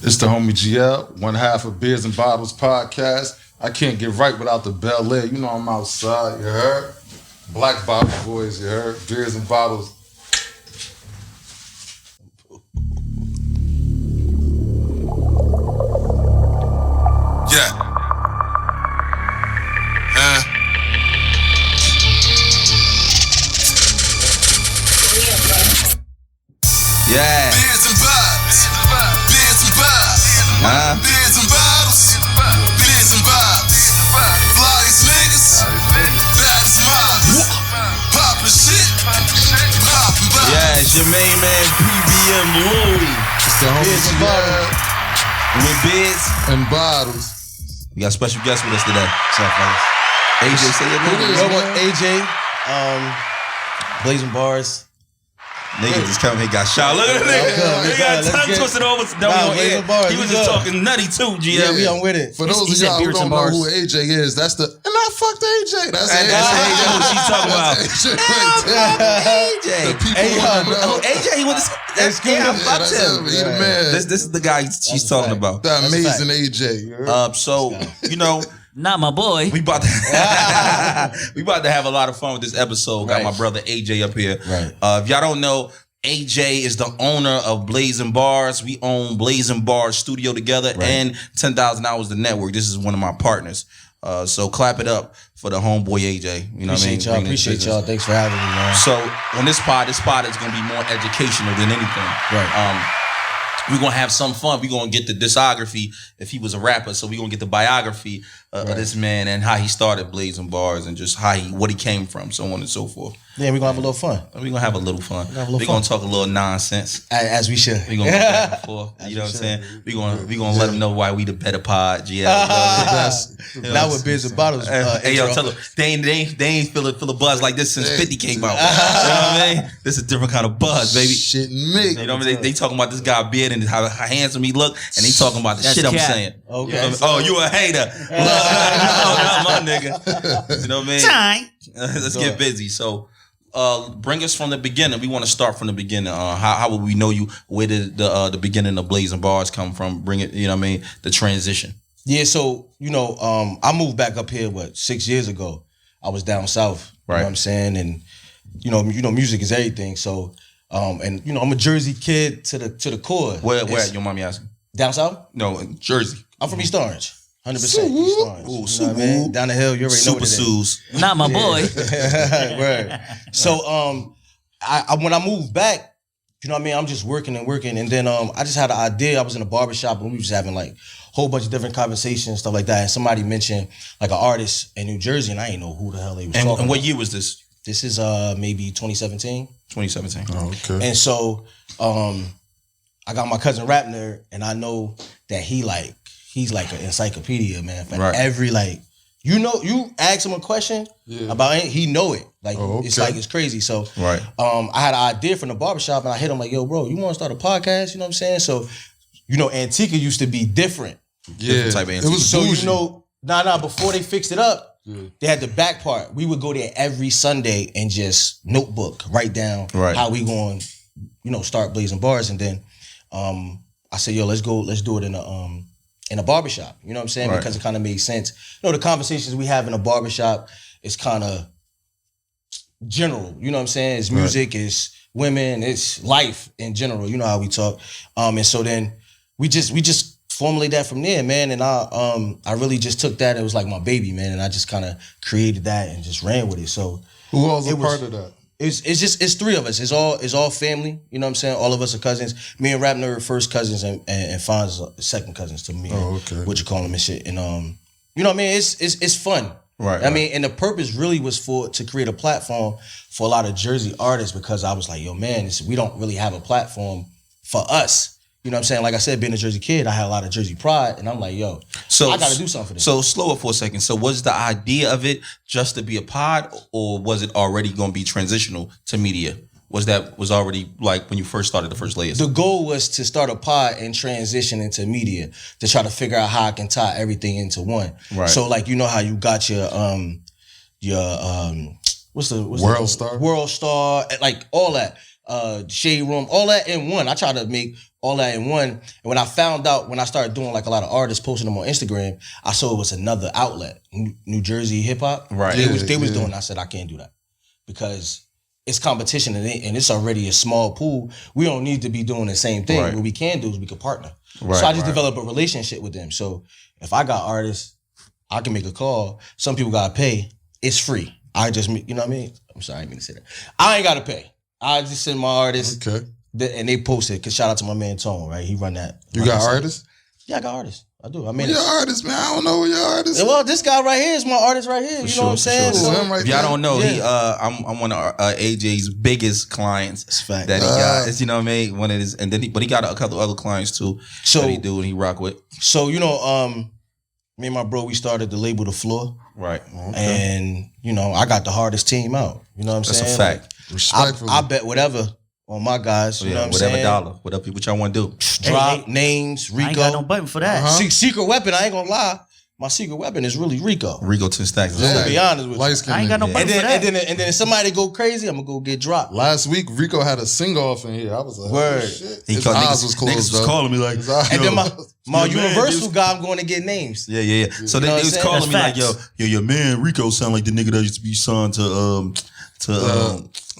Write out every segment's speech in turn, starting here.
It's the homie GL, one half of Beers and Bottles podcast. I can't get right without the Bel Air. You know I'm outside, you heard? Black Bottle Boys, you heard? Beers and Bottles. Yeah. Yeah. Beers and bottles. Beers and bottles. Beers and bottles. Beers and bottles. Flyest niggas. That's models. Poppin' shit. Poppin' bottles. Yeah, it's your main man, PBM Louie. It's the homie Beers and GL With Beers. and Bottles. We got a special guest with us today. What's up, fellas? AJ, say your name. Who is You know what, AJ, Blazing Bars. Nigga just come here, got shot. Look at that nigga. We He got good. tongue Let's twisted over. Blazing Bars, He was we just good. talking nutty too, GM. Yeah, we on with it. For those He of said y'all who Beers don't and know Bars. who AJ is, that's the, and I fucked AJ. That's AJ. That's AJ who she's talking about. That's AJ right there. AJ. The people Hey, wanna know. Oh, AJ, he was. That's good. yeah, I Yeah, fucked that's him. him. He the man. This is the guy she's a talking fact. about. The That's a amazing AJ. you heard? So you know. Not my boy. We about to have a lot of fun with this episode. Got Right. my brother AJ up here. Right. If y'all don't know, AJ is the owner of Blazing Bars. We own Blazing Bars Studio together and 10,000 Hours the Network. This is one of my partners. So clap it up for the homeboy AJ. You know what I mean? Appreciate y'all. Bringing this Appreciate business. y'all. Thanks for having me, man. So on this pod is going to be more educational than anything. Right. We're going to have some fun. We're going to get the discography if he was a rapper. So we're going to get the biography of this man and how he started Blazing Bars and just what he came from, so on and so forth. Yeah, we're going to have a little fun. We're going to have a little fun. have a little We're going to fun. talk a little nonsense. As we should. We're going to go back and forth. You know what I'm saying? We're going to let them know why we the better pod. GL. You know what I mean? Now with Beers and Bottles. Hey, yo, intro. tell them they ain't feel a buzz like this since 50 came out. You know what I mean? This is a different kind of buzz, baby. Shit, me. You know what I mean? They talking about this guy beard and how handsome he look, and they talking about the That's shit I'm cap. saying. Okay. You know what I mean? Oh, you a hater? No, not my nigga. You know what I mean? Time. Let's get busy. So, bring us from the beginning. We want to start from the beginning. How would we know you? Where did the beginning of Blazing Bars come from? Bring it. You know what I mean? The transition. Yeah, so, I moved back up here, 6 years ago. I was down south. You Right. know what I'm saying? And, music is everything. So, I'm a Jersey kid to the core. Where? It's Your mommy asking? Down south? No, in Jersey. I'm from East Orange. 100% East Orange. Ooh, You know what I mean? Down the hill, you already know Super what it is. Sues. Not my boy. Right. So I when I moved back, you know what I mean, I'm just working, and then I just had an idea. I was in a barbershop and we was having like a whole bunch of different conversations, stuff like that. And somebody mentioned like an artist in New Jersey, and I didn't know who the hell they was talking And what about. year was this? This is maybe 2017. 2017. Oh, okay. And so I got my cousin Rap Nerd, and I know that he's like an encyclopedia, man. For Right. every you ask him a question about it, he know it. Like it's okay. like it's crazy. So Right. I had an idea from the barbershop, and I hit him like, yo, bro, you want to start a podcast? You know what I'm saying? So, Antigua used to be different. Yeah, type of it was So bougie. before they fixed it up, they had the back part. We would go there every Sunday and just notebook, write down how we going, start Blazing Bars. And then I said, yo, let's do it in a barbershop. You know what I'm saying? Right. Because it kind of made sense. The conversations we have in a barbershop is kind of general. You know what I'm saying? It's music, it's women, it's life in general. You know how we talk. And so then we just formulate that from there, man. And I really just took that. It was like my baby, man. And I just kind of created that and just ran with it. So Who else a it was- part of that? it's three of us. It's all family. You know what I'm saying? All of us are cousins. Me and Rap Nerd first cousins, and Fonz is second cousins to me. Oh, okay. What you call them and shit. And you know what I mean? It's fun. Right, I mean, and the purpose really was to create a platform for a lot of Jersey artists, because I was like, yo, man, we don't really have a platform for us. You know what I'm saying? Like I said, being a Jersey kid, I had a lot of Jersey pride, and I'm like, yo, I got to do something for this. So slow it for a second. So was the idea of it just to be a pod, or was it already going to be transitional to media? Was already like when you first started the first layers? The goal was to start a pod and transition into media to try to figure out how I can tie everything into one. Right. So like, you know how you got your what's World Star? World Star, like all that. Shade Room, all that in one. I try to make all that in one. And when I found out, when I started doing like a lot of artists posting them on Instagram, I saw it was another outlet, New Jersey hip hop. Right. They was doing. I said I can't do that because it's competition and it's already a small pool. We don't need to be doing the same thing. Right. What we can do is we can partner. Right, So I just right. develop a relationship with them. So if I got artists, I can make a call. Some people gotta pay. It's free. I just, you know what I mean? I'm sorry, I didn't mean to say that. I ain't gotta pay. I just send my artists, Okay. and they post it. Cause shout out to my man Tone, right? He run that. You got artists? Yeah, I got artists. I do. I Who mean, your artists, man? I don't know who your artists. well, this guy right here is my artist right here. You know what I'm saying? sure. So, Him right If y'all there. don't know, Yeah. he I'm one of AJ's biggest clients That's a fact. that he got. It's, you know what I mean? One of his, and then but he got a couple other clients too So- that he do and he rock with. So you know, me and my bro, we started the label The Floor, Right. and you know, I got the hardest team out. You know what I'm That's saying? a fact. Respectfully. I bet whatever on my guys. You know what I'm whatever saying? dollar, whatever what y'all want to do. Drop Hey, names, I ain't Rico. got no button for that. Secret weapon. I ain't gonna lie. My secret weapon is really Rico. Rico 10 stacks. Yeah. To be honest with you. Light skin I ain't got no nigga. button for that. And then if somebody go crazy, I'm gonna go get dropped. Last week, Rico had a sing-off in here. I was like, Word. oh, shit. He His called eyes niggas, was closed, niggas was though. calling me like, His eyes- And then my Your man universal just- guy, I'm going to get names. yeah. So You they know was what I'm calling saying? me like, That's yo, your man Rico sound like the nigga that used to be signed to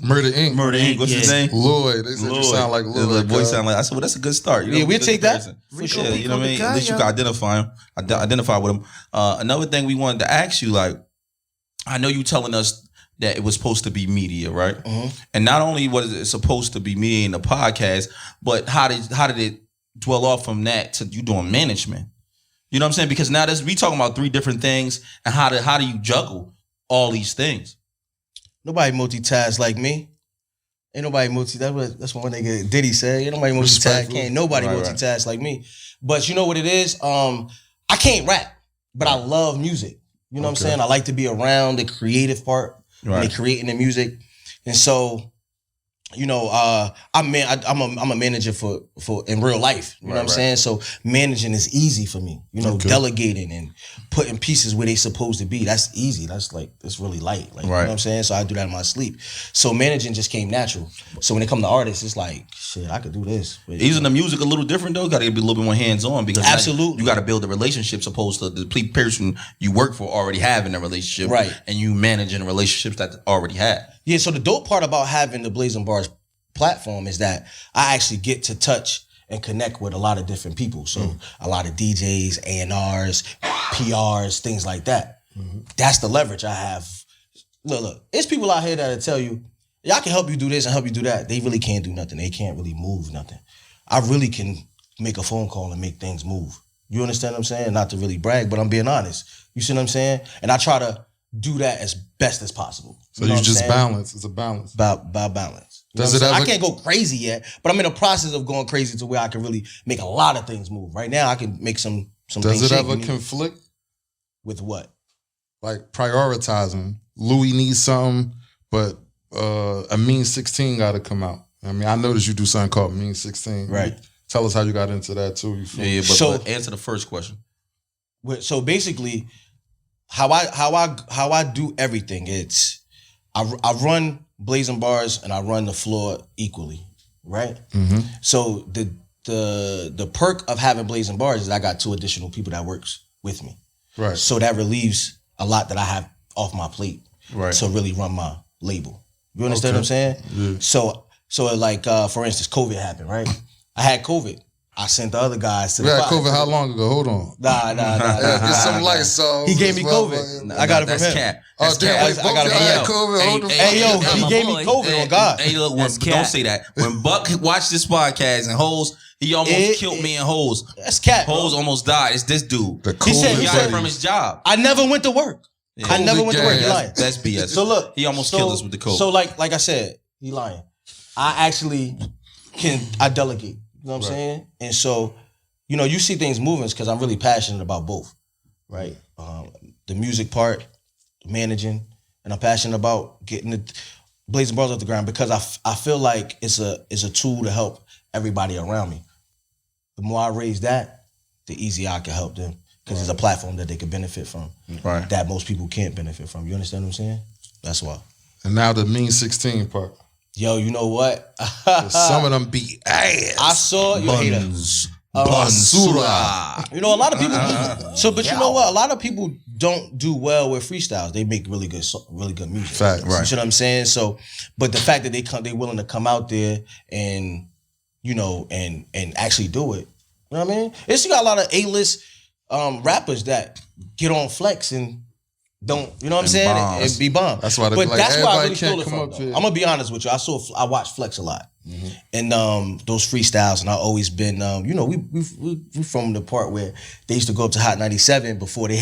Murder Inc. Murder Inc. What's his Yeah. name? Lloyd. They said you sound like Lloyd. The voice cuz. sound like. I said, well, that's a good start. You know, Yeah, we'll good take that. comparison. For Yeah, sure. you know what I mean. Rico At least you the can guy, identify him. Identify with him. Another thing we wanted to ask you, like, I know you telling us that it was supposed to be media, right? And not only was it supposed to be media in the podcast, but how did it dwell off from that to you doing management? You know what I'm saying? Because now we talking about three different things, and how do you juggle all these things? Nobody multitask like me. Ain't nobody that's what one nigga Diddy said. Ain't nobody multitask. Respectful. Can't nobody Right, multitask like me. But you know what it is? I can't rap, but I love music. You know what I'm saying? I like to be around the creative part when they creating the music. And so, you know, I'm a manager for in real life. You know what I'm saying? So managing is easy for me. You know, delegating and putting pieces where they supposed to be. That's easy. That's really light. Like, you know what I'm saying? So I do that in my sleep. So managing just came natural. So when it come to artists, it's like, shit, I could do this. But, Isn't the music a little different though? Got to be a little bit more hands on because now Absolutely. you got to build a relationship, opposed to the person you work for already having a relationship, Right. And you managing relationships that already had. Yeah, so the dope part about having the Blazing Bars platform is that I actually get to touch and connect with a lot of different people. So a lot of DJs, A&Rs, PRs, things like that. That's the leverage I have. Look, it's people out here that'll tell you, yeah, I can help you do this and help you do that. They really can't do nothing. They can't really move nothing. I really can make a phone call and make things move. You understand what I'm saying? Not to really brag, but I'm being honest. You see what I'm saying? And I try to do that as best as possible. So know you what I'm just saying? balance. It's a balance. About balance. You know Does what I'm it saying? ever- I can't go crazy yet, but I'm in the process of going crazy to where I can really make a lot of things move. Right now, I can make some Does things it shake. ever conflict? With what? Like prioritizing. Louis needs something, but a Mean 16 got to come out. I mean, I noticed you do something called Mean 16. Right. Tell us how you got into that too. You feel Yeah, but, So- but answer the first question. So basically, how I do everything, it's I run Blazing Bars and I run the floor equally, right? So the perk of having Blazing Bars is I got 2 additional people that works with me. Right. So that relieves a lot that I have off my plate Right. to really run my label. You understand what I'm saying? Yeah. So like for instance, COVID happened, right? I had COVID. I sent the other guys to We the had pot. COVID how long ago? Hold on. Nah. Get some lights off. He gave me COVID. I got it from That's him. cap. Oh, That's damn, cap. wait, both got it y'all from had him. COVID. Hold the Hey, yo, fuck he my gave boy. me COVID on God. Hey, look, That's don't cap. say that. When Buck watched this podcast and Hoes, he almost killed me and Hoes. That's cat. bro. Hoes almost died. It's this dude. The He said- COVID He got it buddies. from his job. I never went to work. I never went to work. He gang. lying. That's BS. So look, he almost killed us with the code. So like I said, he lying. I actually I delegate. You know what I'm saying? And so, you know, you see things moving because I'm really passionate about both, right? The music part, managing, and I'm passionate about getting the Blazing Bars off the ground because I feel like it's a tool to help everybody around me. The more I raise that, the easier I can help them because it's a platform that they can benefit from Right. that most people can't benefit from. You understand what I'm saying? That's why. And now the Mean 16 part. Yo, you know what? Some of them be ass. I saw you hater. Basura. You know, a lot of people. But you know what? A lot of people don't do well with freestyles. They make really good music. Fact. Right. You see what I'm saying? So, but the fact that they willing to come out there and and actually do it. You know what I mean? You got a lot of A-list rappers that get on Flex and don't, you know what I'm saying? And be bomb. That's why. But like, that's where I really can't stole it come from. up here. I'm gonna be honest with you. I watched Flex a lot, and those freestyles, and I always been, we from the part where they used to go up to Hot 97 before it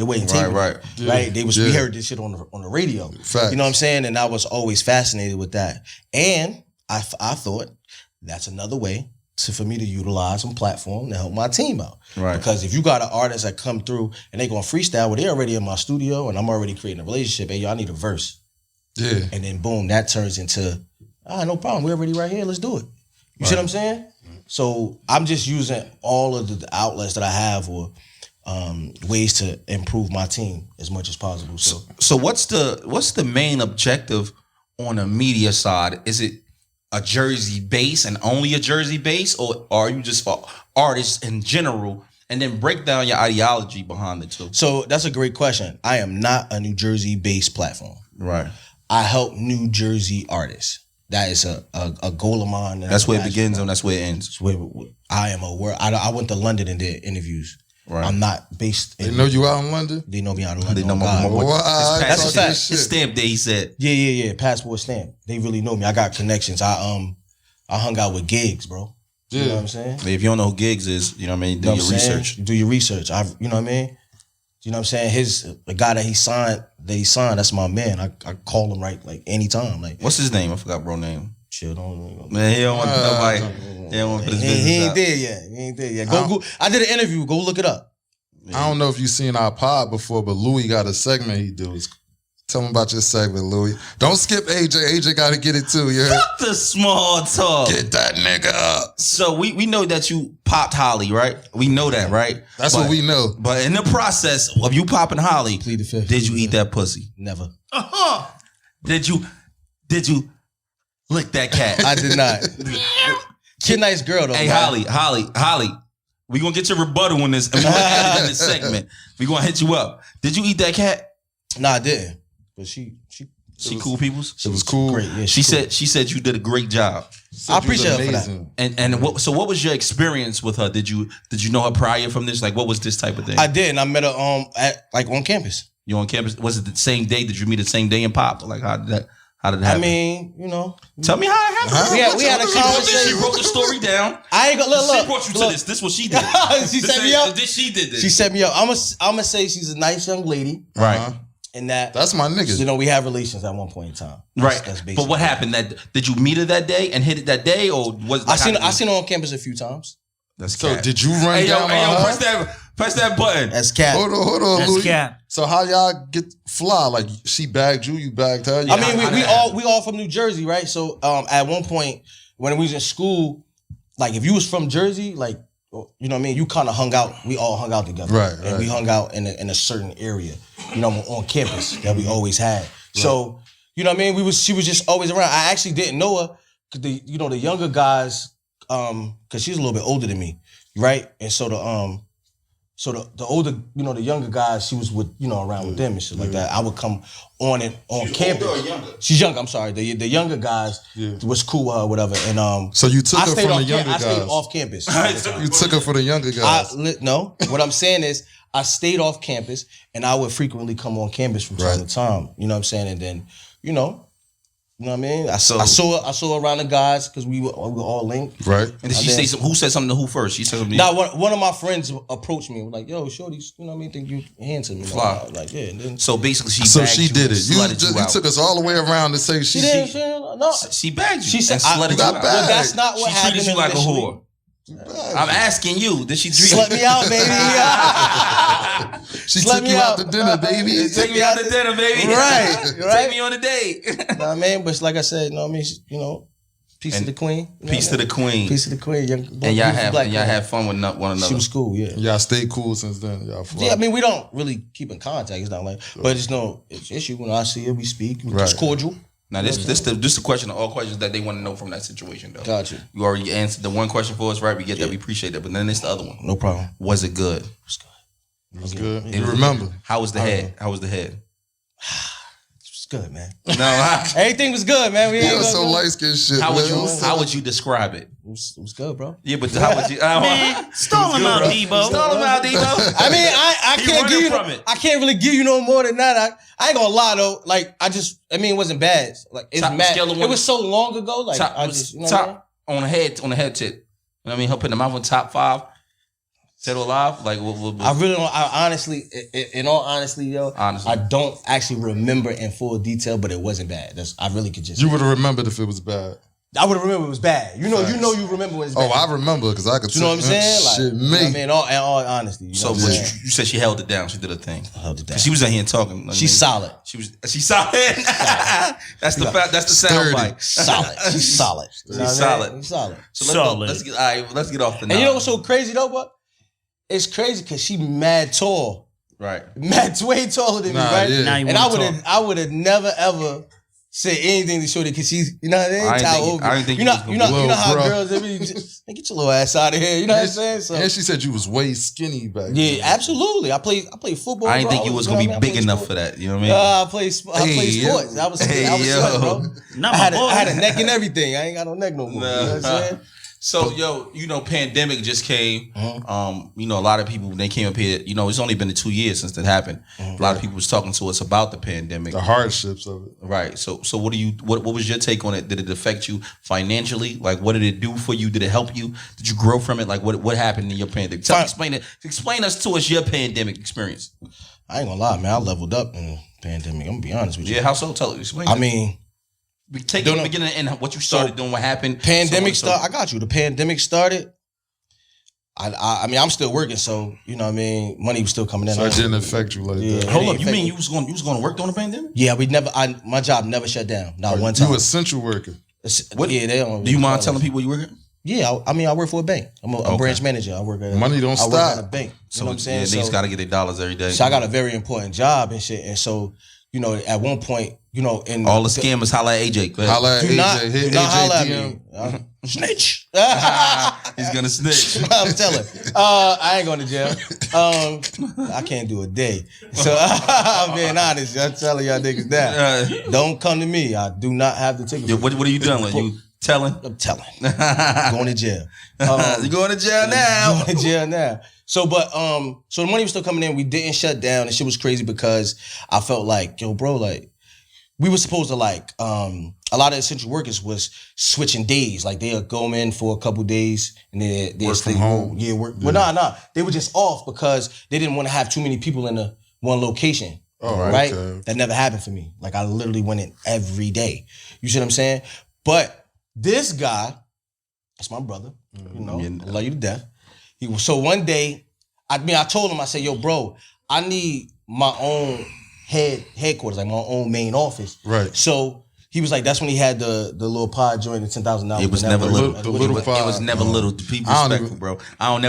wasn't taping. Right. Right. We heard this shit on the radio. Facts. You know what I'm saying? And I was always fascinated with that. And I thought that's another way for me to utilize some platform to help my team out. Right. Because if you got an artist that come through and they gonna freestyle, well, they're already in my studio and I'm already creating a relationship. Hey, y'all need a verse. Yeah. And then boom, that turns into, no problem. We're already right here. Let's do it. You see what I'm saying? So I'm just using all of the outlets that I have or ways to improve my team as much as possible. So what's the main objective on the media side? Is it a Jersey base and only a Jersey base, or are you just for artists in general? And then break down your ideology behind it too. So that's a great question. I am not a New Jersey based platform. Right. I help New Jersey artists. That is a goal of mine. That's where it begins and that's where it ends. I am a word. I went to London and did interviews. Right. I'm not based in. They know you out in London? They know me out in London. They know my That's a fact. His stamp day, he said. Yeah. Passport stamp. They really know me. I got connections. I hung out with Gigs, bro. You know what I'm saying? If you don't know who Gigs is, you know what I mean, do your research. Do your research. You know what I mean? You know what I'm saying? The guy that he signed, that's my man. I call him right like anytime. Like, what's his name? I forgot bro name. Chill, don't. Man, he don't want nobody. He don't want to put his business He out. ain't there yet. Go. I did an interview. Go look it up. I don't know if you've seen our pod before, but Louis got a segment he does. Tell him about your segment, Louis. Don't skip AJ. AJ got to get it too. You heard? Fuck the small talk. Get that nigga up. So we know that you popped Holly, right? We know that, right? That's what we know. But in the process of you popping Holly, Plead the fifth. did you eat that pussy? Never. Did you lick that cat? I did not. She a nice girl though. Hey, man. Holly. We gonna get your rebuttal in this, and we gonna edit it in this segment. We gonna hit you up. Did you eat that cat? Nah, I didn't. But she Cool peoples. It was cool. great. Yeah, She cool. said you did a great job. I appreciate her for that. And what was your experience with her? Did you know her prior from this? Like, what was this type of thing? I did, and I met her on campus. You on campus? Was it the same day? Did you meet the same day in Pop? Like, how did that happen? I mean, you know. Tell me how it happened. We had a conversation. She wrote the story down. I ain't gonna look. She brought you to this. This is what she did. She set me up. She did this. She set me up. I'm gonna say she's a nice young lady. Right. And that That's my nigga. You know, we have relations at one point in time. Right. That's but what happened? Did you meet her that day and hit it that day, or was I seen her on campus a few times. That's So cat. did you run down on her? press that button. That's cat. Hold on, That's Louis. cap. So how y'all get fly? Like she bagged you, you bagged her. I mean, we all from New Jersey, right? So at one point when we was in school, like if you was from Jersey, like you know what I mean, you kind of hung out. We all hung out together, Right, And right. we hung out in a certain area, you know, on campus that we always had. So you know what I mean, she was just always around. I actually didn't know her because the younger guys, because she's a little bit older than me, right? And so the older, you know, the younger guys, she was with, you know, around with them and shit like that. I would come on campus. older or younger? She's younger. I'm sorry. The younger guys was cool with her, whatever. And So you took her from the younger I stayed guys. off campus. You took her for the younger guys. No, what I'm saying is I stayed off campus and I would frequently come on campus from time to time. You know what I'm saying? And then, you know what I mean? I saw her around the guys because we were all linked. Right. And did she say something? Who said something to who first? She said something. Now, one of my friends approached me and was like, "Yo, shorty, you know what I mean? Think you handsome?" You know? Fly. Like, yeah. And then So basically, she So bagged she you did and it. You slutted took us all the way around to say she no. She bagged you. She said, and slutted you got out. bagged. Well, that's not what She happened. treated you like a initially. whore. I'm asking you. Did she treat Slut me out, baby. She Slut took me you out out. to dinner, baby. Take me out to dinner, baby. Right. Take me on a date. Know what I mean? But like I said, you know what I mean? You know, peace to the queen. You know Peace what to I the mean? queen. Peace to the queen. Young, And y'all have fun with one another. She was cool, yeah. Y'all stayed cool since then. Y'all fly. Yeah, I mean, we don't really keep in contact. It's not like, but it's no issue when I see her, we speak. It's Right. cordial. Now this the question of all questions that they want to know from that situation though. Got you. You already answered the one question for us, right? We get that. We appreciate that. But then there's the other one. No problem. Was it good? It was good. It You was remember? good. How was the head? How was the head? It's good, man. No. Everything was good, man. He was so light skinned shit. How man. would you describe it? It was good, bro. Yeah, but how would you? Man, stall him out, Debo. Stall him out, Debo. I mean, I He can't give you. running from it. I can't really give you no more than that. I ain't gonna lie though. Like it wasn't bad. Like it's Top mad. scale of It one- was so long ago. Like Top, I just, you know what I mean? top on the head tip. You know what I mean? He'll put them out on top 5. Settle alive. Like what I really don't. I honestly, in all honesty, yo, Honestly. I don't actually remember in full detail, but it wasn't bad. I really could just. You would have remembered if it was bad. I would have remembered it was bad. You know, you remember when it's bad. Oh, I remember because I could. You know what I'm saying? Like, shit, you know what I me. mean, in all honesty. You know So what I'm but saying? you said she held it down. She did her thing. Held it down. She was out here talking. Like, She's solid. She's solid. That's the fact. That's the sound Sturdy. bite. Solid. She's solid. You know what I mean? solid. She's solid. So Solid. let's get off the. And you know what's so crazy though, what? It's crazy because she mad tall. right? Mad way taller than me, Nah, right? yeah. Now you And wanna I would have never ever said anything to Shorty because she's, you know what I mean? I didn't How think- old- I didn't think you you know, was gonna you know, be you know how little, bro. girls, they be just, "Hey, get your little ass out of here." You know what I'm saying? So And she said you was way skinny back then. yeah, absolutely. I play football. I didn't bro. think you was know gonna be what I mean? big I play enough sports. for that. You know what I mean? I play Hey, sports. yo. I was Hey, sweating, yo. bro. Not I my had, boy. I had a neck and everything. I ain't got no neck no more. You know what I'm saying? So, yo, you know, pandemic just came. You know, a lot of people, when they came up here, you know, it's only been 2 years since that happened. A lot of people was talking to us about the pandemic. The hardships of it. Right. So what was your take on it? Did it affect you financially? Like, what did it do for you? Did it help you? Did you grow from it? Like, what happened in your pandemic? Explain to us your pandemic experience. I ain't gonna lie, man. I leveled up in the pandemic. I'm gonna be honest with you. Yeah, how so? Explain. I mean, take it from the beginning and what you started doing, what happened. pandemic so on and I got you. The pandemic started. I mean, I'm still working, so you know what I mean. Money was still coming in. So it didn't affect you like Yeah. that. so. Hold It up, you affect- mean you was going to work during the pandemic? Yeah, my job never shut down. Not one time. You essential worker. What- Yeah, they don't. Do you mind telling people you work at? Yeah, I mean, I work for a bank. I'm a branch manager. I work at Money don't I stop. work at a bank. You know what I'm saying? Yeah, niggas So- got to get their dollars every day. So I got a very important job and shit. And so, you know, at one point, you know, in all the scammers holla at AJ. Go ahead. Holla at do AJ. not, Hit do not AJ holla at DM. me. Snitch. He's gonna snitch. I'm telling. I ain't going to jail. I can't do a day. So I'm being honest. I'm telling y'all niggas that. Don't come to me. I do not have the ticket. Yeah, what are you doing? Like, you telling? I'm telling. Going to jail. You going to jail now? Going to jail now. So the money was still coming in. We didn't shut down, and shit was crazy because I felt like, yo, bro, like we were supposed to like a lot of essential workers was switching days. Like they'll go in for a couple days and then they Work stay from home. Yeah, work. Well, nah. They were just off because they didn't want to have too many people in the one location. Oh, right. okay. That never happened for me. Like I literally went in every day. You see what I'm saying? But this guy, that's my brother. You know, Yeah. I love you to death. So one day, I told him, I said, yo, bro, I need my own headquarters, like my own main office. Right. So he was like, that's when he had the little pod joint, the $10,000. It was never little. The little It pod. was never little. Be I don't respectful, even- bro. I don't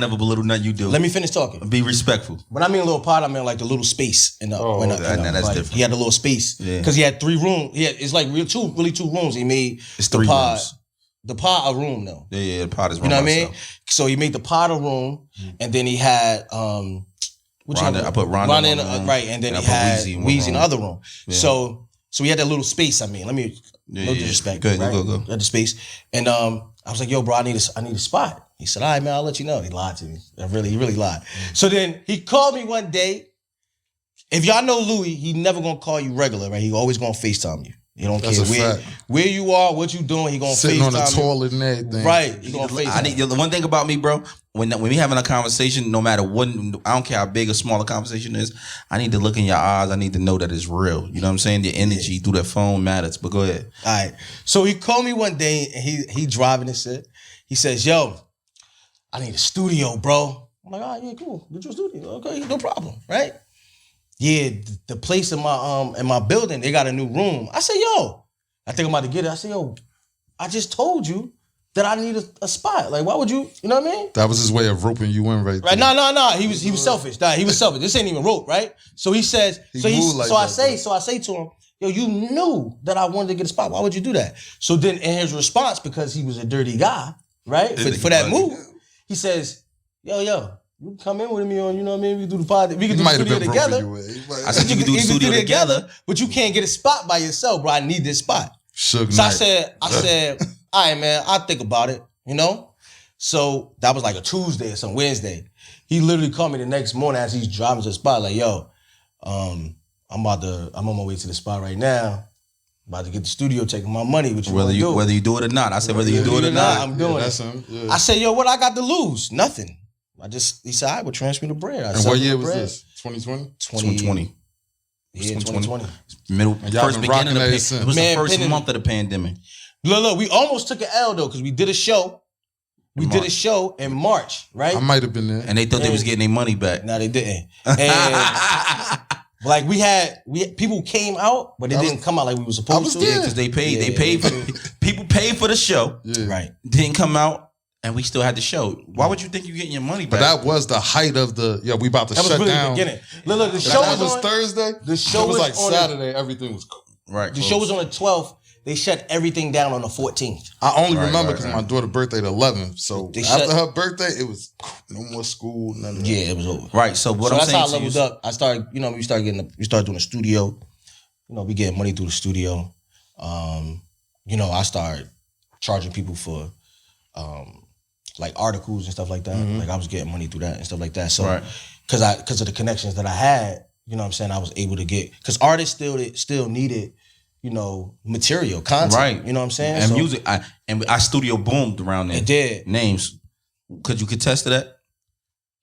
never belittle nothing you do. Let me finish talking. Be respectful. When I mean a little pod, I mean like the little space in the. Oh, in the- okay. in the- Nah, that's like, different. He had a little space Yeah. because he had 3 rooms. It's like really 2 rooms. He made It's the 3 pod, rooms. the pod a room though. Yeah, the pot is You know what I mean? So he made the pod a room, and then he had Rhonda- I put Rhonda in one room, right, and then and he I put had Weezy in one Weezy in the room. other room. Yeah. So he had that little space. I mean, let me no disrespect. Good, right? go. He had the space, and I was like, "Yo, bro, I need a spot." He said, "All right, man, I'll let you know." He lied to me. He really lied. So then he called me one day. If y'all know Louis, he never gonna call you regular, right? He always gonna FaceTime you. He don't That's care a fact. where you are, what you doing. He gonna Sitting FaceTime on the you. toilet and everything. Right. He gonna FaceTime. I need the one thing about me, bro. When we having a conversation, no matter what, I don't care how big or small the conversation is. I need to look in your eyes. I need to know that it's real. You know what I'm saying? The energy through that phone matters. But go ahead. All right. So he called me one day and he driving and shit. He says, "Yo, I need a studio, bro." I'm like, "All right, yeah, cool. Get your studio. Okay, no problem." Right? Yeah, the place in my building, they got a new room. I said, "Yo, I think I'm about to get it." I said, "Yo, I just told you that I need a spot. Like, why would you know what I mean?" That was his way of roping you in right Right? there. No. He was selfish. Nah, he was selfish. This ain't even rope, right? So he says, He so moved like I that, say bro. to him, yo, you knew that I wanted to get a spot. Why would you do that? So then in his response, because he was a dirty guy, right? For that move, he says, yo, you can come in with me on, you know what I mean? We can do the pod. We can do the studio together. I said you can do the studio together. But you can't get a spot by yourself, bro. I need this spot. So I said, all right, man, I'll think about it, you know? So that was like a Tuesday or some Wednesday. He literally called me the next morning as he's driving to the spot, like, yo, I'm on my way to the spot right now. About to get the studio, taking my money. What you whether you do it or not. I said whether you do it or not. I'm doing it. Yeah. I said, yo, what I got to lose? Nothing. He said, I would transfer the bread. And what year was this? 2020? 2020. Yeah, 2020. First beginning of the pandemic. It was the first month of the pandemic. Look, we almost took an L though, because we did a show. We did a show in March, right? I might have been there. And they thought they was getting their money back. No, they didn't. And like we had people came out, but they didn't come out like we were supposed to. Yeah, because they paid. They paid for people paid for the show. Yeah. Right. Didn't come out, and we still had the show. Why would you think you're getting your money back? But that was the height of the we about to shut down. That was really the beginning. Look, the show was Thursday. The show was like Saturday. Everything was right. The show was on the 12th. They shut everything down on the 14th. I only remember because my daughter's birthday the 11th. So after her birthday, it was no more school, none of that. Yeah, it was over. Right. So what I'm saying, that's how I leveled up. I started, we started doing a studio. We getting money through the studio. I started charging people for like articles and stuff like that. Like I was getting money through that and stuff like that. So because of the connections that I had, I was able to get, because artists still needed material, content. Right. You know what I'm saying? And music. Our studio boomed around there. It did. Names. Could you contest to that?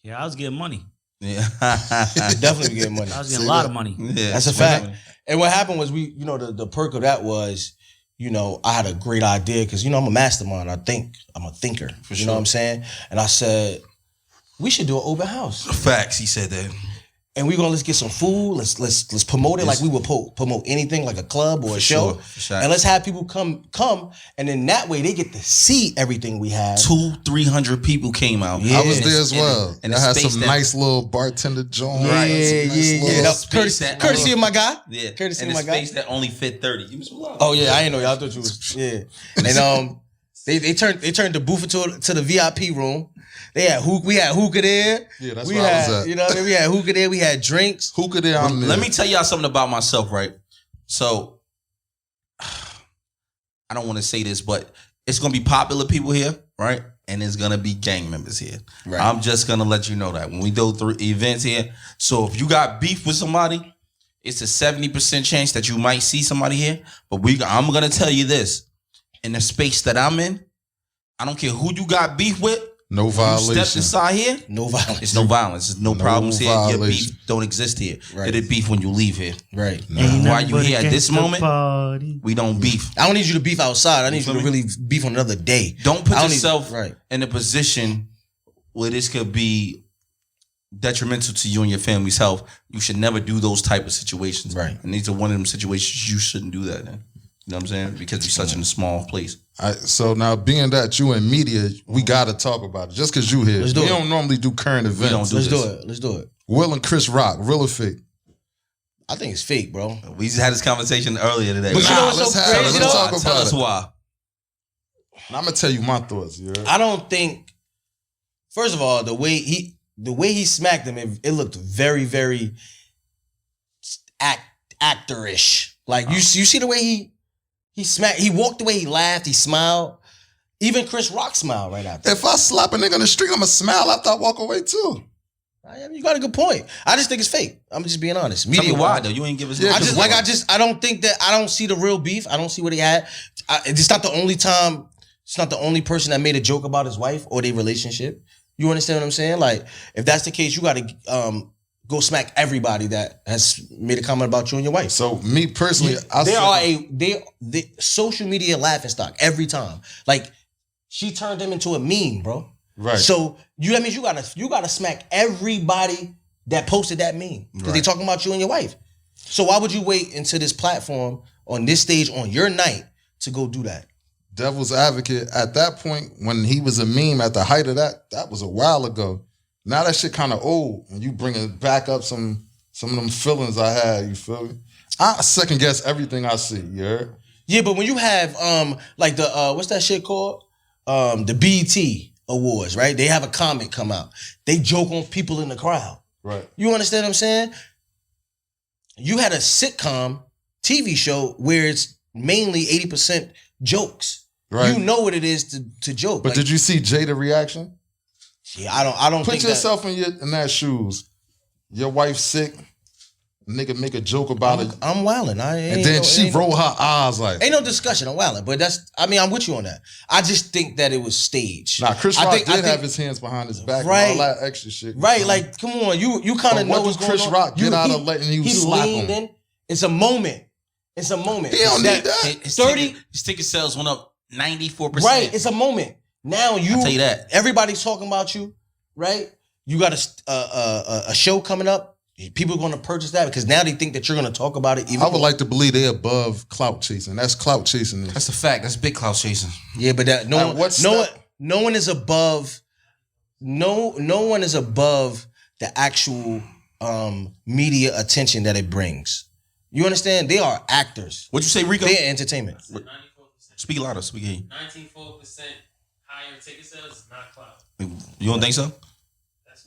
Yeah, I was getting money. Yeah. Definitely getting money. I was getting a lot of money. Yeah. That's a fact. And what happened was the perk of that was, I had a great idea because, I'm a mastermind. I think. I'm a thinker. For sure. You know what I'm saying? And I said, we should do an open house. Facts. He said that. And let's get some food. Let's promote it like we would promote anything, like a club or a show. Sure. And let's have people come, and then that way they get to see everything we have. 200-300 people came out. Yeah. I was there as well. And I had some nice little bartender joint. Right. Yeah. Courtesy of my guy. Yeah. Courtesy of my guy. Space that only fit 30. You was oh yeah, I didn't know y'all. I thought you was And they turned the booth to the VIP room. We had hookah there. Yeah, that's where I was at. You know what I mean? We had hookah there. We had drinks. Hookah there. Let me tell y'all something about myself, right? So, I don't want to say this, but it's going to be popular people here, right? And there's going to be gang members here. Right. I'm just going to let you know that when we do events here. So, if you got beef with somebody, it's a 70% chance that you might see somebody here. But I'm going to tell you this. In the space that I'm in, I don't care who you got beef with. No violation. You stepped inside here. No violence. It's no violence. There's no problems here. Your beef don't exist here. Right. It beef when you leave here. Right. While you here at this moment, we don't beef. I don't need you to beef outside. I need you to really beef on another day. Don't put yourself in a position where this could be detrimental to you and your family's health. You should never do those type of situations. Right. And these are one of them situations you shouldn't do that in. You know what I'm saying? Because you're such in a small place. So now, being that you in media, we got to talk about it. Just because you here. We don't normally do current events. Let's do it. Will and Chris Rock, real or fake? I think it's fake, bro. We just had this conversation earlier today. But you know what's so crazy? Let's talk about Tell us why. And I'm going to tell you my thoughts. I don't think, first of all, the way he smacked him, it looked very, very actorish. Like, you see the way he smacked, he walked away, he laughed, he smiled. Even Chris Rock smiled right after. If I slap a nigga on the street, I'm going to smile after I walk away too. You got a good point. I just think it's fake. I'm just being honest. Tell me why though? You ain't give us. I don't think that. I don't see the real beef. I don't see what he had. It's not the only time. It's not the only person that made a joke about his wife or their relationship. You understand what I'm saying? Like, if that's the case, you got to go smack everybody that has made a comment about you and your wife. So me personally, they social media laughing stock every time. Like, she turned him into a meme, bro. Right. So that means you gotta smack everybody that posted that meme because they talking about you and your wife. So why would you wait until this platform on this stage on your night to go do that? Devil's advocate, at that point when he was a meme at the height of that was a while ago. Now that shit kind of old, and you bringing back up some of them feelings I had. You feel me? I second guess everything I see. You heard? Yeah, but when you have like the what's that shit called? The BET Awards, right? They have a comic come out. They joke on people in the crowd. Right. You understand what I'm saying? You had a sitcom TV show where it's mainly 80% jokes. Right. You know what it is to joke. But like, did you see Jada reaction? Yeah, I don't Put think yourself in that shoes. Your wife's sick. Nigga make a joke about it. I'm wildin'. And then she roll her eyes like. Ain't no discussion. I'm wildin'. But I'm with you on that. I just think that it was staged. Nah, Chris Rock I think, have his hands behind his back right, and all that extra shit. Right, like, come on. You kind of know what what's did going Chris on. Rock get out of letting you slap leaned him? in. It's a moment. It's a moment. He don't need that. His ticket sales went up 94%. Right, it's a moment. Now I'll tell you that. Everybody's talking about you, right? You got a show coming up. People are going to purchase that because now they think that you're going to talk about it. I would like to believe they're above clout chasing. That's clout chasing. That's a fact. That's big clout chasing. Yeah, but that no one is above. No one is above the actual media attention that it brings. You understand? They are actors. What'd you say, Rico? They're entertainment. 94%. Speak louder. Speak here. 94% higher ticket sales is not clout. You don't think so? That's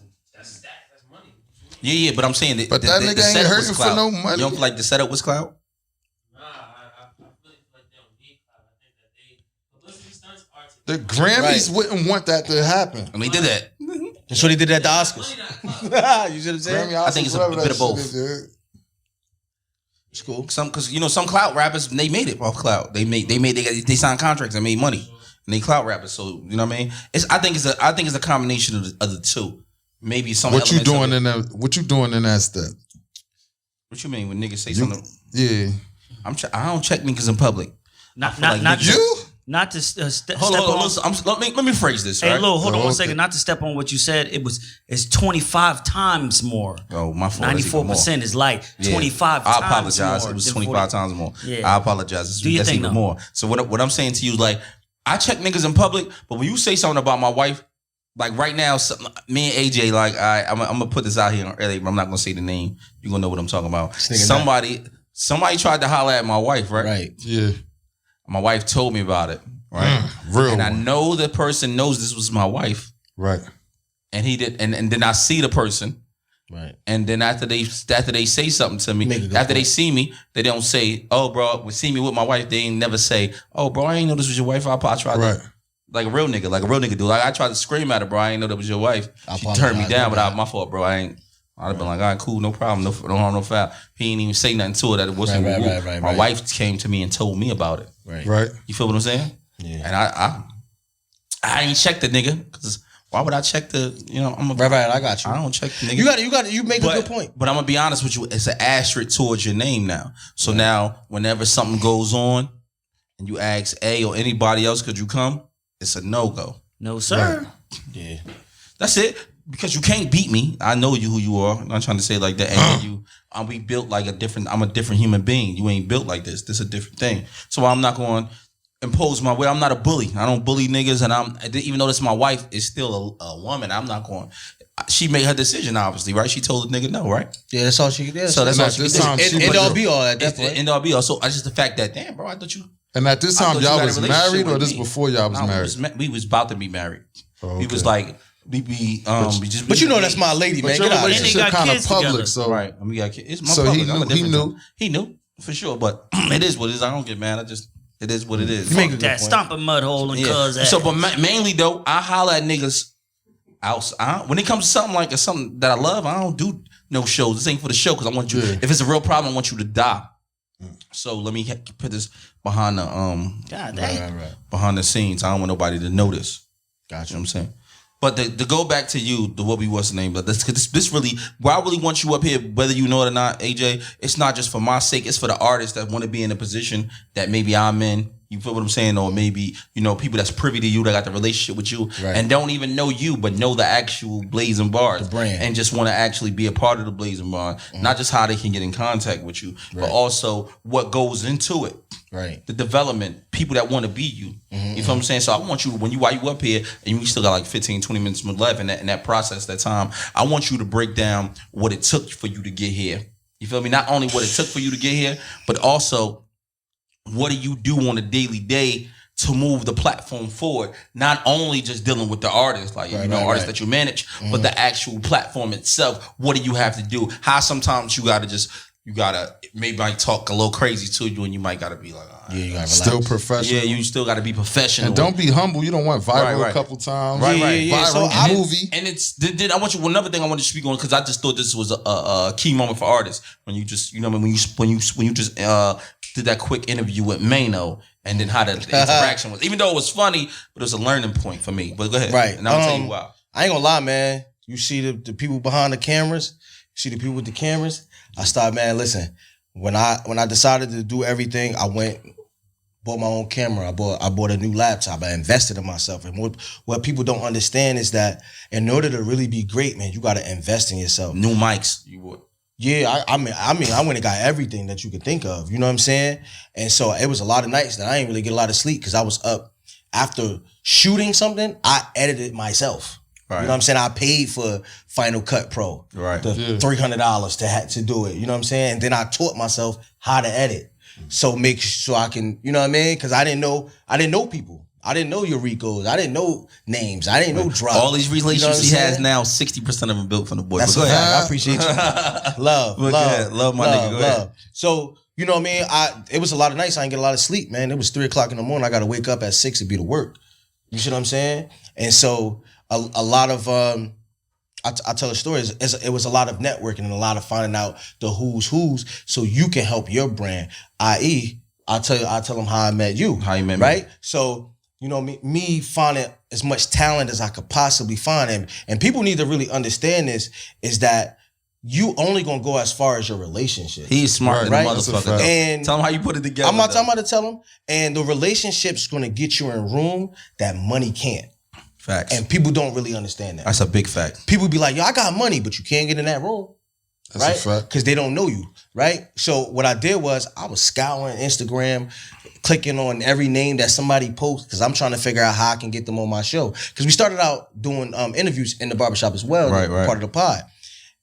stats. That's money. Yeah, but I'm saying that. But that nigga ain't setup hurting was for clout. no money. You don't feel like the setup was clout? Nah, I really feel like they don't need clout. I think that publicity stunts are to The Grammys wouldn't want that to happen. And they did that. That's what they did at the Oscars. money, not clout. You see what I'm saying? Grammy, I think it's a whatever bit that of both. shit is, It's cool. Because some clout rappers, they made it off clout. They signed contracts and made money, and they clout rappers. So you know what I mean? I think it's a combination of the two. Maybe some. What you doing in in that? What you doing in that step? What you mean when niggas say something? Yeah. I don't check niggas in public. Not like not niggas- You? not to step Hold on. on. Listen, let me phrase this. Hey, Right? Lil, hold on one Okay. second. Not to step on what you said. It's 25 times more. Oh, my fault. That's even 94% is like Yeah. 25 times I apologize. more It was than 25 40. times more. Yeah. I apologize. Do your That's thing, even though. more. So what I'm saying to you is like, I check niggas in public, but when you say something about my wife, like right now, me and AJ, like I'm gonna put this out here early, but I'm not gonna say the name. You're gonna know what I'm talking about. Somebody tried to holler at my wife, right? Right. Yeah. My wife told me about it, right? Real. And I one. know the person knows this was my wife, Right. and he did, and then I see the person. Right. And then after they say something to Make a me, good after they point. see me, they don't say, "Oh, bro, see me with my wife." They ain't never say, "Oh, bro, I ain't know this was your wife." I tried Right. to, like a real nigga do. Like I tried to scream at her, bro. I ain't know that was your wife. I She turned me apologize, down, my but bad. my fault, bro. I'd have been like, all right, cool, no problem, no harm, no foul. He ain't even say nothing to her that it wasn't. Right, My wife came to me and told me about it. Right. Right. You feel what I'm saying? Yeah. And I ain't checked the nigga because why would I check the? You know, Right. I got you. I don't check the nigga. You make a good point. But I'm gonna be honest with you, it's an asterisk towards your name now. So now, whenever something goes on, and you ask A or anybody else, could you come? It's a no go. No, sir. Yeah. That's it. Because you can't beat me. I know you who you are. I'm not trying to say it like that. And we built like I'm a different human being. You ain't built like this. This is a different thing. So I'm not going to impose my way. I'm not a bully. I don't bully niggas. And even though this is my wife, it's still a woman. I'm not going. She made her decision, obviously, right? She told the nigga no, right? Yeah, that's all she could do. So that's all she this could do. time she End was- all be all at that point. End all be all. So I just the fact that, damn, bro, I thought you. And at this I time, thought you y'all had a was relationship married or with this me. before y'all was No, married? we was about to be married. Oh, We was okay. like, we just. But you know that's my lady, man. But your Get out of here. relationship got kind of kids public, together. so Right. We got kids. It's my So public. he I'm a knew- he different knew? type. He knew for sure, but it is what it is. I don't get mad. It is what it is. You make a good That point. stomp a mud hole and Yeah. cuz ass. So, but mainly though, I holler at niggas outside. When it comes to something that I love, I don't do no shows. This ain't for the show because I want you. Yeah. If it's a real problem, I want you to die. So let me put this behind the God dang. Right. behind the scenes. I don't want nobody to notice. Gotcha. You know what I'm saying? But to go back to you, the what we what's the name, but this really, why I really want you up here, whether you know it or not, AJ, it's not just for my sake, it's for the artists that want to be in a position that maybe I'm in. You feel what I'm saying? Or maybe, people that's privy to you, that got the relationship with you Right. and don't even know you, but know the actual Blazing Bars. The brand. And just want to actually be a part of the Blazing Bars. Not just how they can get in contact with you, but also what goes into it. Right. The development, people that want to be you. You feel what I'm saying? So I want you, while you up here and you still got like 15, 20 minutes left in that process, that time, I want you to break down what it took for you to get here. You feel me? Not only what it took for you to get here, but also what do you do on a daily day to move the platform forward? Not only just dealing with the artists, like artists that you manage, but the actual platform itself. What do you have to do? How sometimes you gotta maybe might talk a little crazy to you, and you might gotta be like, all right, you gotta Still relax. professional. yeah, you still gotta be professional. And don't be humble. You don't want viral Right. a couple times. Right. Viral So movie. And it's then I want you another thing I want to speak on because I just thought this was a key moment for artists when you just when you just did that quick interview with Mano and then how the interaction was, even though it was funny, but it was a learning point for me. But go ahead, Right. And I'll tell you why. I ain't gonna lie, man. You see the people behind the cameras, you see the people with the cameras. I started, man, listen, when I decided to do everything, I went, bought my own camera. I bought a new laptop. I invested in myself. And what people don't understand is that in order to really be great, man, you gotta invest in yourself. New mics, you would. Yeah, I mean, I went and got everything that you could think of. You know what I'm saying? And so it was a lot of nights that I didn't really get a lot of sleep because I was up after shooting something. I edited myself. Right. You know what I'm saying? I paid for Final Cut Pro, Right. the $300 to do it. You know what I'm saying? And then I taught myself how to edit, so I can, you know what I mean? Because I didn't know people. I didn't know Euricos. I didn't know names. I didn't know drugs. All these relationships you know he has saying? now, 60% of them built from the boy. That's But a go fact. ahead. I appreciate you. Love, But yeah, love my nigga. Go ahead. So, you know what I mean? It was a lot of nights I didn't get a lot of sleep, man. It was 3:00 in the morning. I got to wake up at 6 to be to work. You see what I'm saying? And so a lot of, I tell a story. It was a lot of networking and a lot of finding out the who's so you can help your brand. I.e., I tell them how I met you. How you met me. Right? So, you know, me finding as much talent as I could possibly find. And people need to really understand this, is that you only gonna go as far as your relationship. He's smart than Right. a That's a motherfucker. fact. And Tell him how you put it together. I'm not though. talking about to tell them. And the relationship's gonna get you in a room that money can't. Facts. And people don't really understand that. That's a big fact. People be like, yo, I got money, but you can't get in that room. That's a Right? fact. Because they don't know you. Right? So what I did was I was scouring Instagram, clicking on every name that somebody posts, because I'm trying to figure out how I can get them on my show. Because we started out doing interviews in the barbershop as well, Right. part of the pod.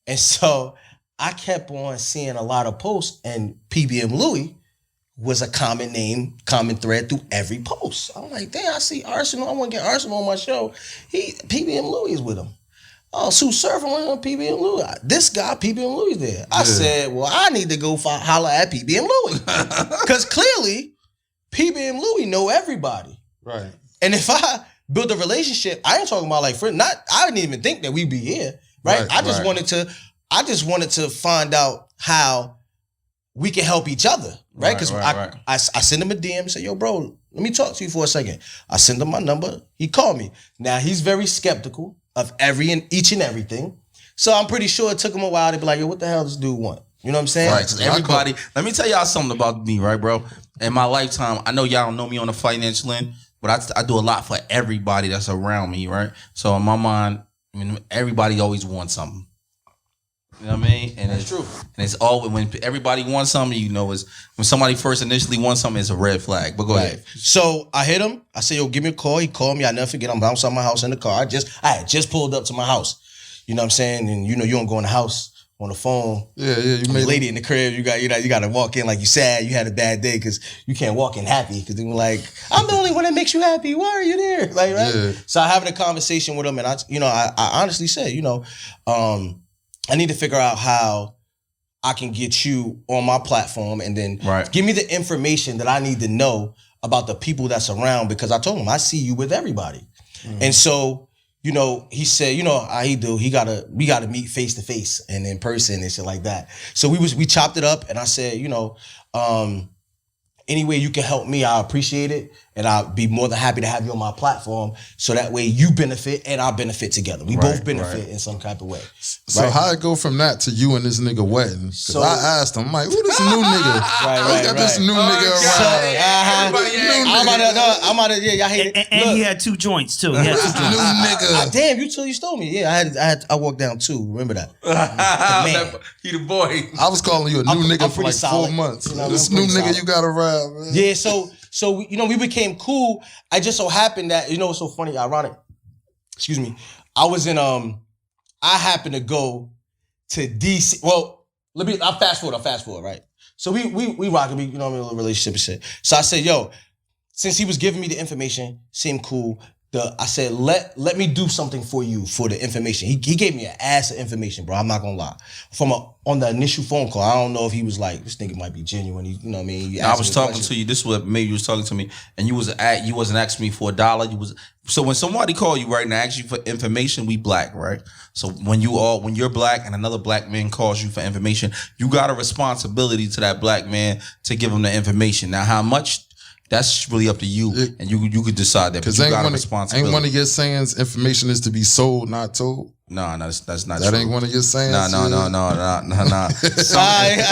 And so I kept on seeing a lot of posts, and PBM Louie was a common thread through every post. I'm like, damn, I see Arsenal. I want to get Arsenal on my show. PBM Louie is with him. Oh, Sue Surfer went on PBM Louie. This guy, PBM Louie, there. I said, well, I need to go holler at PBM Louie. Because clearly, PBM Louie know everybody. Right. And if I build a relationship, I ain't talking about like friends. I didn't even think that we'd be here. Right? Right, I just right. wanted to find out how we can help each other. Right? Because Right. I send him a DM and say, yo, bro, let me talk to you for a second. I send him my number. He called me. Now he's very skeptical of each and everything. So I'm pretty sure it took him a while to be like, yo, what the hell does this dude want? You know what I'm saying? Right, 'cause everybody, let me tell y'all something about me, right, bro? In my lifetime, I know y'all don't know me on the financial end, but I do a lot for everybody that's around me, right? So in my mind, I mean, everybody always wants something. You know what I mean? And it's true. And it's always, when everybody wants something, you know, is when somebody first initially wants something, it's a red flag. But go ahead. So I hit him. I said, yo, give me a call. He called me. I never forget. I'm bouncing out my house in the car. I had just pulled up to my house. You know what I'm saying? And you know, you don't go in the house on the phone. Yeah. You The made lady in the crib, you got to walk in like you sad, you had a bad day, because you can't walk in happy, because they were like, I'm the only one that makes you happy. Why are you there? Like, right? Yeah. So I having a conversation with him, and I honestly said, I need to figure out how I can get you on my platform, and then give me the information that I need to know about the people that's around, because I told him I see you with everybody. And so, he said, how he do, we gotta meet face to face and in person and shit like that. So we chopped it up, and I said, any way you can help me, I appreciate it. And I'll be more than happy to have you on my platform, so that way you benefit and I benefit together. We both benefit in some type of way. So how it go from that to you and this nigga wedding? Because I asked him, I'm like, who this new nigga? Right. Got this new nigga around. I'm out of y'all hate it. And he had 2 joints too. He had 2 joints. New nigga. Damn, you stole me. Yeah, I walked down 2. Remember that. Man. He the boy. I was calling you a new I'm nigga for pretty like solid. 4 months. You know, This I'm new pretty nigga solid. you got around, man. Yeah, so we became cool. I just so happened that, what's so funny, ironic. Excuse me. I was in I happened to go to DC. Well, I'll fast forward, right? So we rocking, you know what I mean, a little relationship and shit. So I said, yo, since he was giving me the information, seemed cool. I said, let me do something for you for the information. He gave me an ass of information, bro. I'm not gonna lie. On the initial phone call, I don't know if he was like, this nigga might be genuine. You know what I mean? I was talking to you. This is what maybe you was talking to me, and you wasn't asking me for $1. So when somebody call you right now, ask you for information, we black, right? So when you're black and another black man calls you for information, you got a responsibility to that black man to give him the information. Now, how much? That's really up to you, and you could decide that. Because you got a responsibility. Ain't one of your sayings information is to be sold, not told? No, that's not that true. Ain't one of your sayings? No. I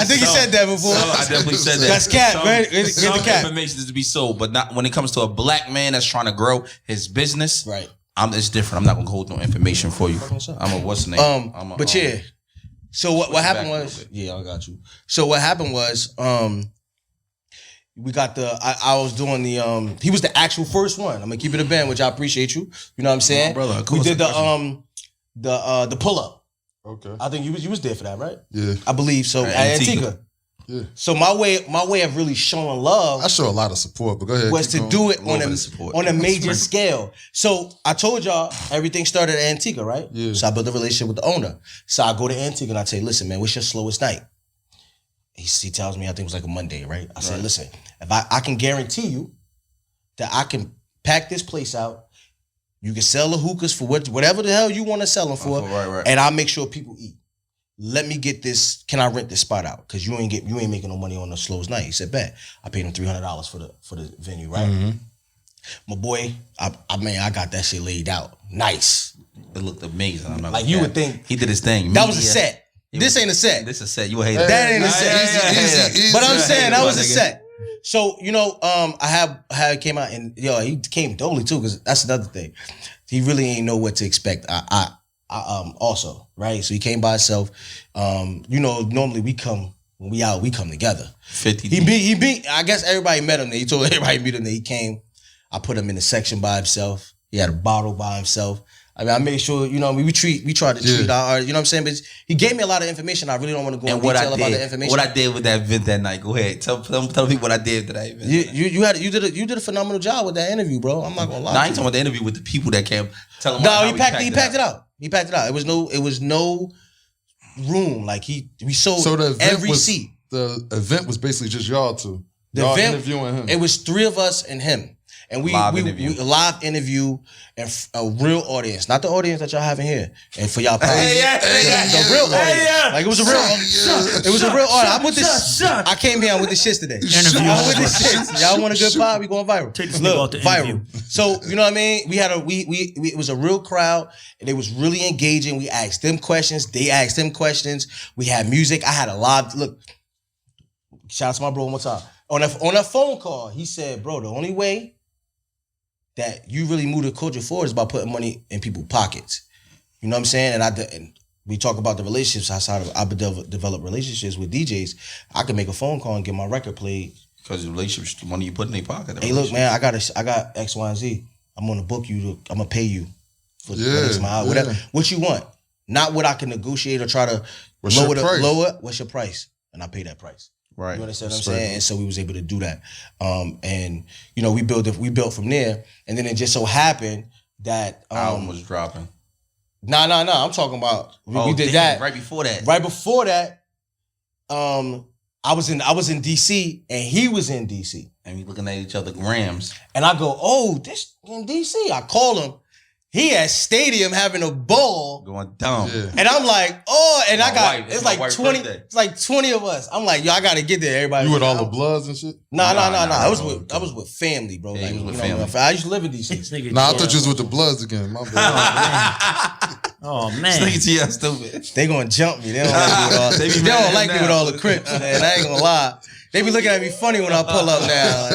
think you said that before. I definitely said that. That's cat, man. Get the cat. Information is to be sold, but not when it comes to a black man that's trying to grow his business. Right. It's different. I'm not gonna hold no information for you. What's the name? Yeah. So what happened was, yeah, I got you. So what happened was, we got I was doing he was the actual first one. I'm gonna keep it a band, which I appreciate you. You know what I'm saying? Brother, we did the pull up. Okay. I think you was there for that, right? Yeah. I believe so. At Antigua. Yeah. So my way of really showing love. I show a lot of support, but go ahead. Was to do it on a major scale. So I told y'all everything started at Antigua, right? Yeah. So I built a relationship with the owner. So I go to Antigua and I say, listen, man, what's your slowest night? He tells me, I think it was like a Monday, right? I said, listen, if I can guarantee you that I can pack this place out, you can sell the hookahs for whatever the hell you want to sell them for, right. and I'll make sure people eat. Let me get this. Can I rent this spot out? Because you ain't making no money on the slowest night. He said, bet. I paid him $300 for the venue, right? Mm-hmm. My boy, I got that shit laid out. Nice. It looked amazing. I'm not like you would think. He did his thing. That was a set. This ain't a set. This is a set. You a hater. That ain't a set. Easy. But I'm saying that was a set. So, I had came out and he came doubly too, because that's another thing. He really ain't know what to expect. I also, right? So he came by himself. Normally we come when we out, we come together. 50. He beat. I guess everybody met him there. He told everybody to meet him there. He came. I put him in a section by himself. He had a bottle by himself. I mean, I made sure, we try to treat our art, you know what I'm saying? But he gave me a lot of information. I really don't want to go into detail about the information. What I did with that event that night, go ahead. Tell me what I did to that event. You did a phenomenal job with that interview, bro. I'm not gonna lie. No, I ain't talking about the interview with the people that came. Tell them he packed it out. He packed it out. It was no room. Like we sold every seat. The event was basically just y'all two. Y'all interviewing him. It was 3 of us and him. And we live interview and a real audience, not the audience that y'all having here. And for y'all, the real audience. Like it was a real, it was a real audience. I'm with this. I came here with the shits today. I'm with the shits. Y'all want a good pod? We going viral. Take this nigga out the viral. So you know what I mean? We had it was a real crowd, and it was really engaging. We asked them questions. They asked them questions. We had music. I had a live look. Shout out to my bro one more time. On a phone call, he said, "Bro, the only way that you really move the culture forward is by putting money in people's pockets." You know what I'm saying? And we talk about the relationships outside of, I develop relationships with DJs. I can make a phone call and get my record played. Because the relationships, the money you put in their pocket. Hey, look, man, I got X, Y, and Z. I'm gonna book you. I'm gonna pay you for the next mile. Whatever. What you want. Not what I can negotiate or try to lower. What's your price? And I pay that price. Right. You understand what I'm saying? And so we was able to do that. And we built from there. And then it just so happened that album was dropping. No. I'm talking about we did that. Right before that. Right before that, I was in DC and he was in DC. And we looking at each other grams. And I go, oh, this in DC. I call him. He at stadium having a ball. Going dumb. Yeah. And I'm like, oh, and it's like 20. Birthday. It's like 20 of us. I'm like, yo, I gotta get there. Everybody. You with all the Bloods and shit? No. I was with family, bro. Yeah, like, with family. I used to live in DC. I thought you was with the Bloods again. My bad. Oh man. Nigga, stupid. They gonna jump me. They don't like me with all. They don't like me with all the Crips, man. I ain't gonna lie. They be looking at me funny when I pull up now.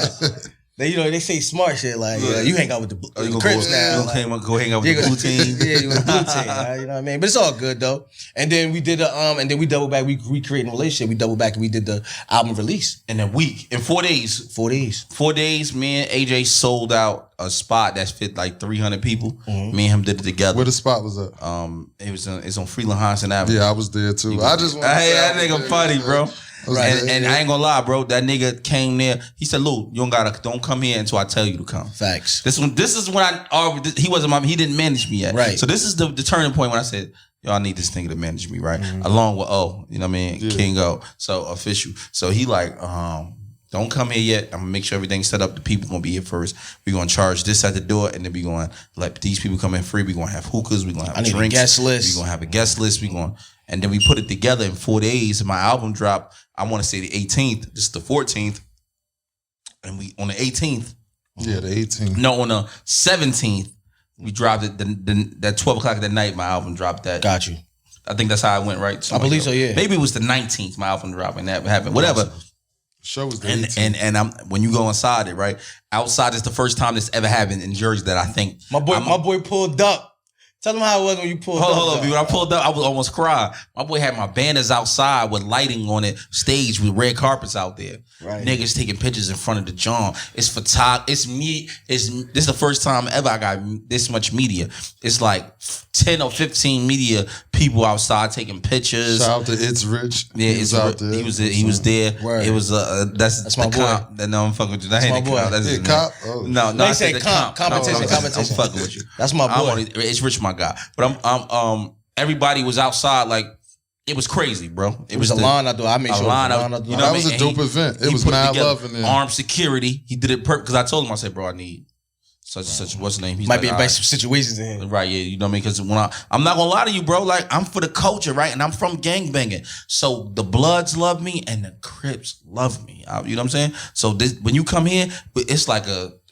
they say smart shit like you hang out with the Crips now. Go hang out with the blue team. Yeah, you with the blue team. Right? You know what I mean? But it's all good though. And then we did and then we double back. We recreated a relationship. We double back and we did the album release In a week, in 4 days. 4 days. 4 days, me and AJ sold out a spot that fit like 300 people. Me and him did it together. Where the spot was at? It's on Freeland Hansen Avenue. Yeah, I was there too. I just want to Hey, that nigga funny, bro. Right. And I ain't gonna lie, bro. That nigga came there. He said, "Lou, you don't come here until I tell you to come." Facts. This is when he didn't manage me yet. Right. So this is the turning point when I said, "Yo, I need this nigga to manage me," right? Along with you know what I mean, King O. So official. So he like, don't come here yet. I'm gonna make sure everything's set up. The people gonna be here first. We're gonna charge this at the door, and then we gonna let these people come in free. We're gonna have hookahs. We're gonna have drinks. A guest list. We're gonna have a guest list. And then we put it together in 4 days. And my album dropped, I want to say the 18th. This is the 14th. And we on the 18th. Yeah, the 18th. No, on the 17th, we dropped it. That 12 o'clock that night, my album dropped that. Got you. I think that's how it went, right? I believe so, yeah. Maybe it was the 19th, my album dropped, and that happened. Whatever. Show was the 18th. And I'm when you go inside it, right? Outside is the first time this ever happened in Jersey that I think My boy pulled up. Tell them how it was when you pulled up. Hold on, when I pulled up, I was almost crying. My boy had my banners outside with lighting on it, stage with red carpets out there. Right. Niggas taking pictures in front of the John. It's photog. It's me. This is the first time ever I got this much media. It's like 10 or 15 media people outside taking pictures. Shout out to It's Rich. Yeah, he was out there. He was there. Word. It was that's my the boy. comp. No, I'm fucking with you. That ain't my the boy. comp. That's his Yeah, name. cop? Oh. No, They I say said the competition. I'm fucking with you. That's my boy. It's Rich, my guy. But I'm everybody was outside like it was crazy, bro. It was a line out there. I made sure it was a line out there. You know That what was I a mean? dope And event. It he was put mad together. love in there. Armed security. He did it because I told him, I said, bro, I need such what's the name? He's Might be like, about "All some situations in here. right." Right, yeah, you know what I mean? Because when I'm not gonna lie to you, bro, like I'm for the culture, right? And I'm from gangbanging. So the Bloods love me and the Crips love me. You know what I'm saying? So when you come here, it's like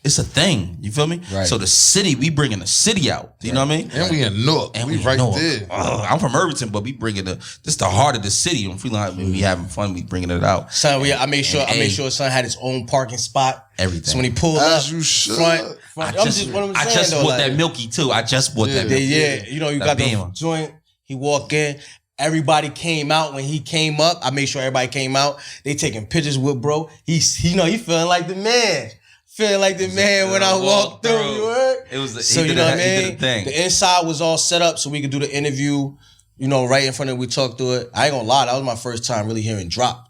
it's a thing. You feel me? Right. So the city, we bringing the city out. You know what I mean? And we in Newark. And we right know there. it. I'm from Irvington, but we bringing this the heart of the city. On Freeland, when we having fun, we bringing it out. Son, I made sure son had his own parking spot. Everything. So when he pulled As up, you should. front. I I'm just saying, though, bought like, that Milky too. I just bought that Milky. Yeah, you know, you That got the Beamer. joint. He walk in. Everybody came out when he came up. I made sure everybody came out. They taking pictures with bro. He feeling like the man. Feeling like the man when I walked through. You heard? It was So you know what I He mean? did a thing. The inside was all set up so we could do the interview. You know, right in front of we talked through it. I ain't gonna lie, that was my first time really hearing Drop.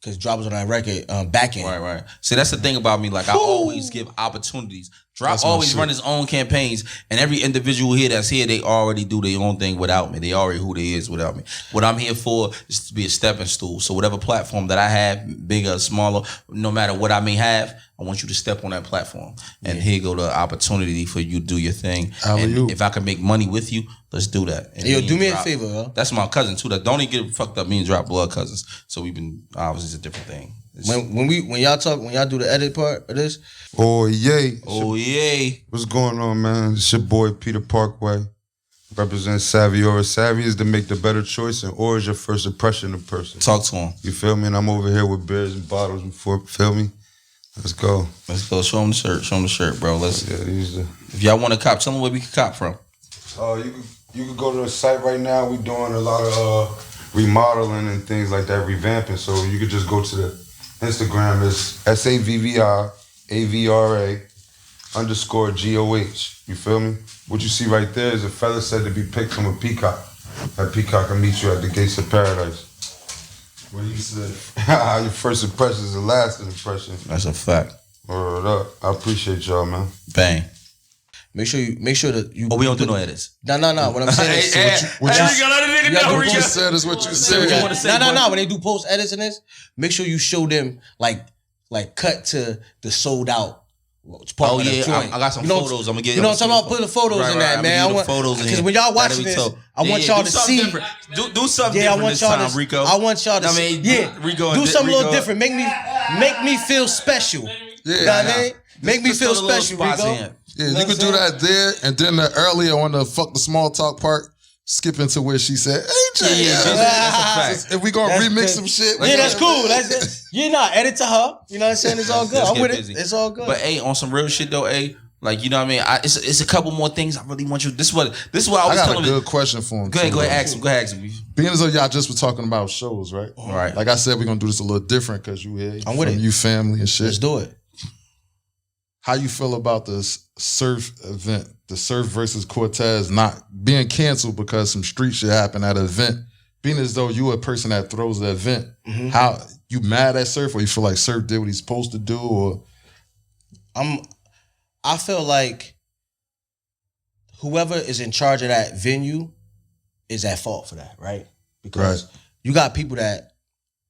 Cause Drop was on that record back end. Right. See, that's the thing about me. Like I always give opportunities. Drop That's my always shit. run his own campaigns, and every individual here that's here, they already do their own thing without me. They already who they is without me. What I'm here for is to be a stepping stool. So whatever platform that I have, bigger, smaller, no matter what I may have, I want you to step on that platform. And here go the opportunity for you to do your thing. Alley-oop. And if I can make money with you, let's do that. And Hey, yo, me do and me a Drop- favor, yo. That's my cousin too. That don't even get fucked up. Me and Drop blood cousins. So we've been obviously it's a different thing. When y'all do the edit part of this, Oh, yay. Oh yay. What's going on, man? It's your boy, Peter Parkway. Represent Savvy Aura. Savvy is to make the better choice, and Aura is your first impression of person. Talk to him. You feel me? And I'm over here with beers and bottles before, feel me? Let's go. Let's go. Show him the shirt. Show him the shirt, bro. Yeah, these are... If y'all want to cop, tell them where we can cop from. You could go to the site right now. We're doing a lot of remodeling and things like that, revamping. So you could just go to the Instagram. It's SAVVI_AVRA_GOH. You feel me? What you see right there is a feather said to be picked from a peacock. That peacock can meet you at the gates of paradise. What you said? Your first impression is the lasting impression. That's a fact. Word up. I appreciate y'all, man. Bang. make sure that you. Oh, we don't do no edits. No. What I'm saying is, What you you said is what you said. No. When they do post edits in this, make sure you show them like cut to the sold out. Part Oh of the yeah, joint. I got some photos. I'm gonna get. You know what I'm talking about? Put the photos in that, man. I want photos in because here. when y'all That'll watching be this, dope. I want y'all do to something see. different. Do something Yeah, I different want this y'all time, to. Rico. I want y'all to. I mean, Rico, do something a little different. Make me feel special. Yeah, You know what I mean? Make me Just feel throw the little special, spots Rico. in. Yeah, you could do that there, and then earlier on the fuck the small talk part, skip into where she said, AJ. That's a fact. If we gonna That's remix good. some shit. Yeah, that's cool. That's it. You know, edit to her. You know what I'm saying? It's all good. Let's I'm get with busy. it. It's all good. But hey, on some real shit though, hey, like you know what I mean. It's a couple more things I really want you. This is what I was I got telling a him. good question for him. Go ahead, too, go ahead, though. ask him. Go ahead, ask him. Being as though y'all just were talking about shows, right? Right. Like I said, we're gonna do this a little different because you here. I'm with from it. You family and shit. Let's do it. How you feel about this surf event, the Surf versus Cortez not being canceled because some street shit happened at an event? Being as though you a person that throws the event, how you mad at Surf, or you feel like Surf did what he's supposed to do, or I feel like whoever is in charge of that venue is at fault for that, right? Because you got people that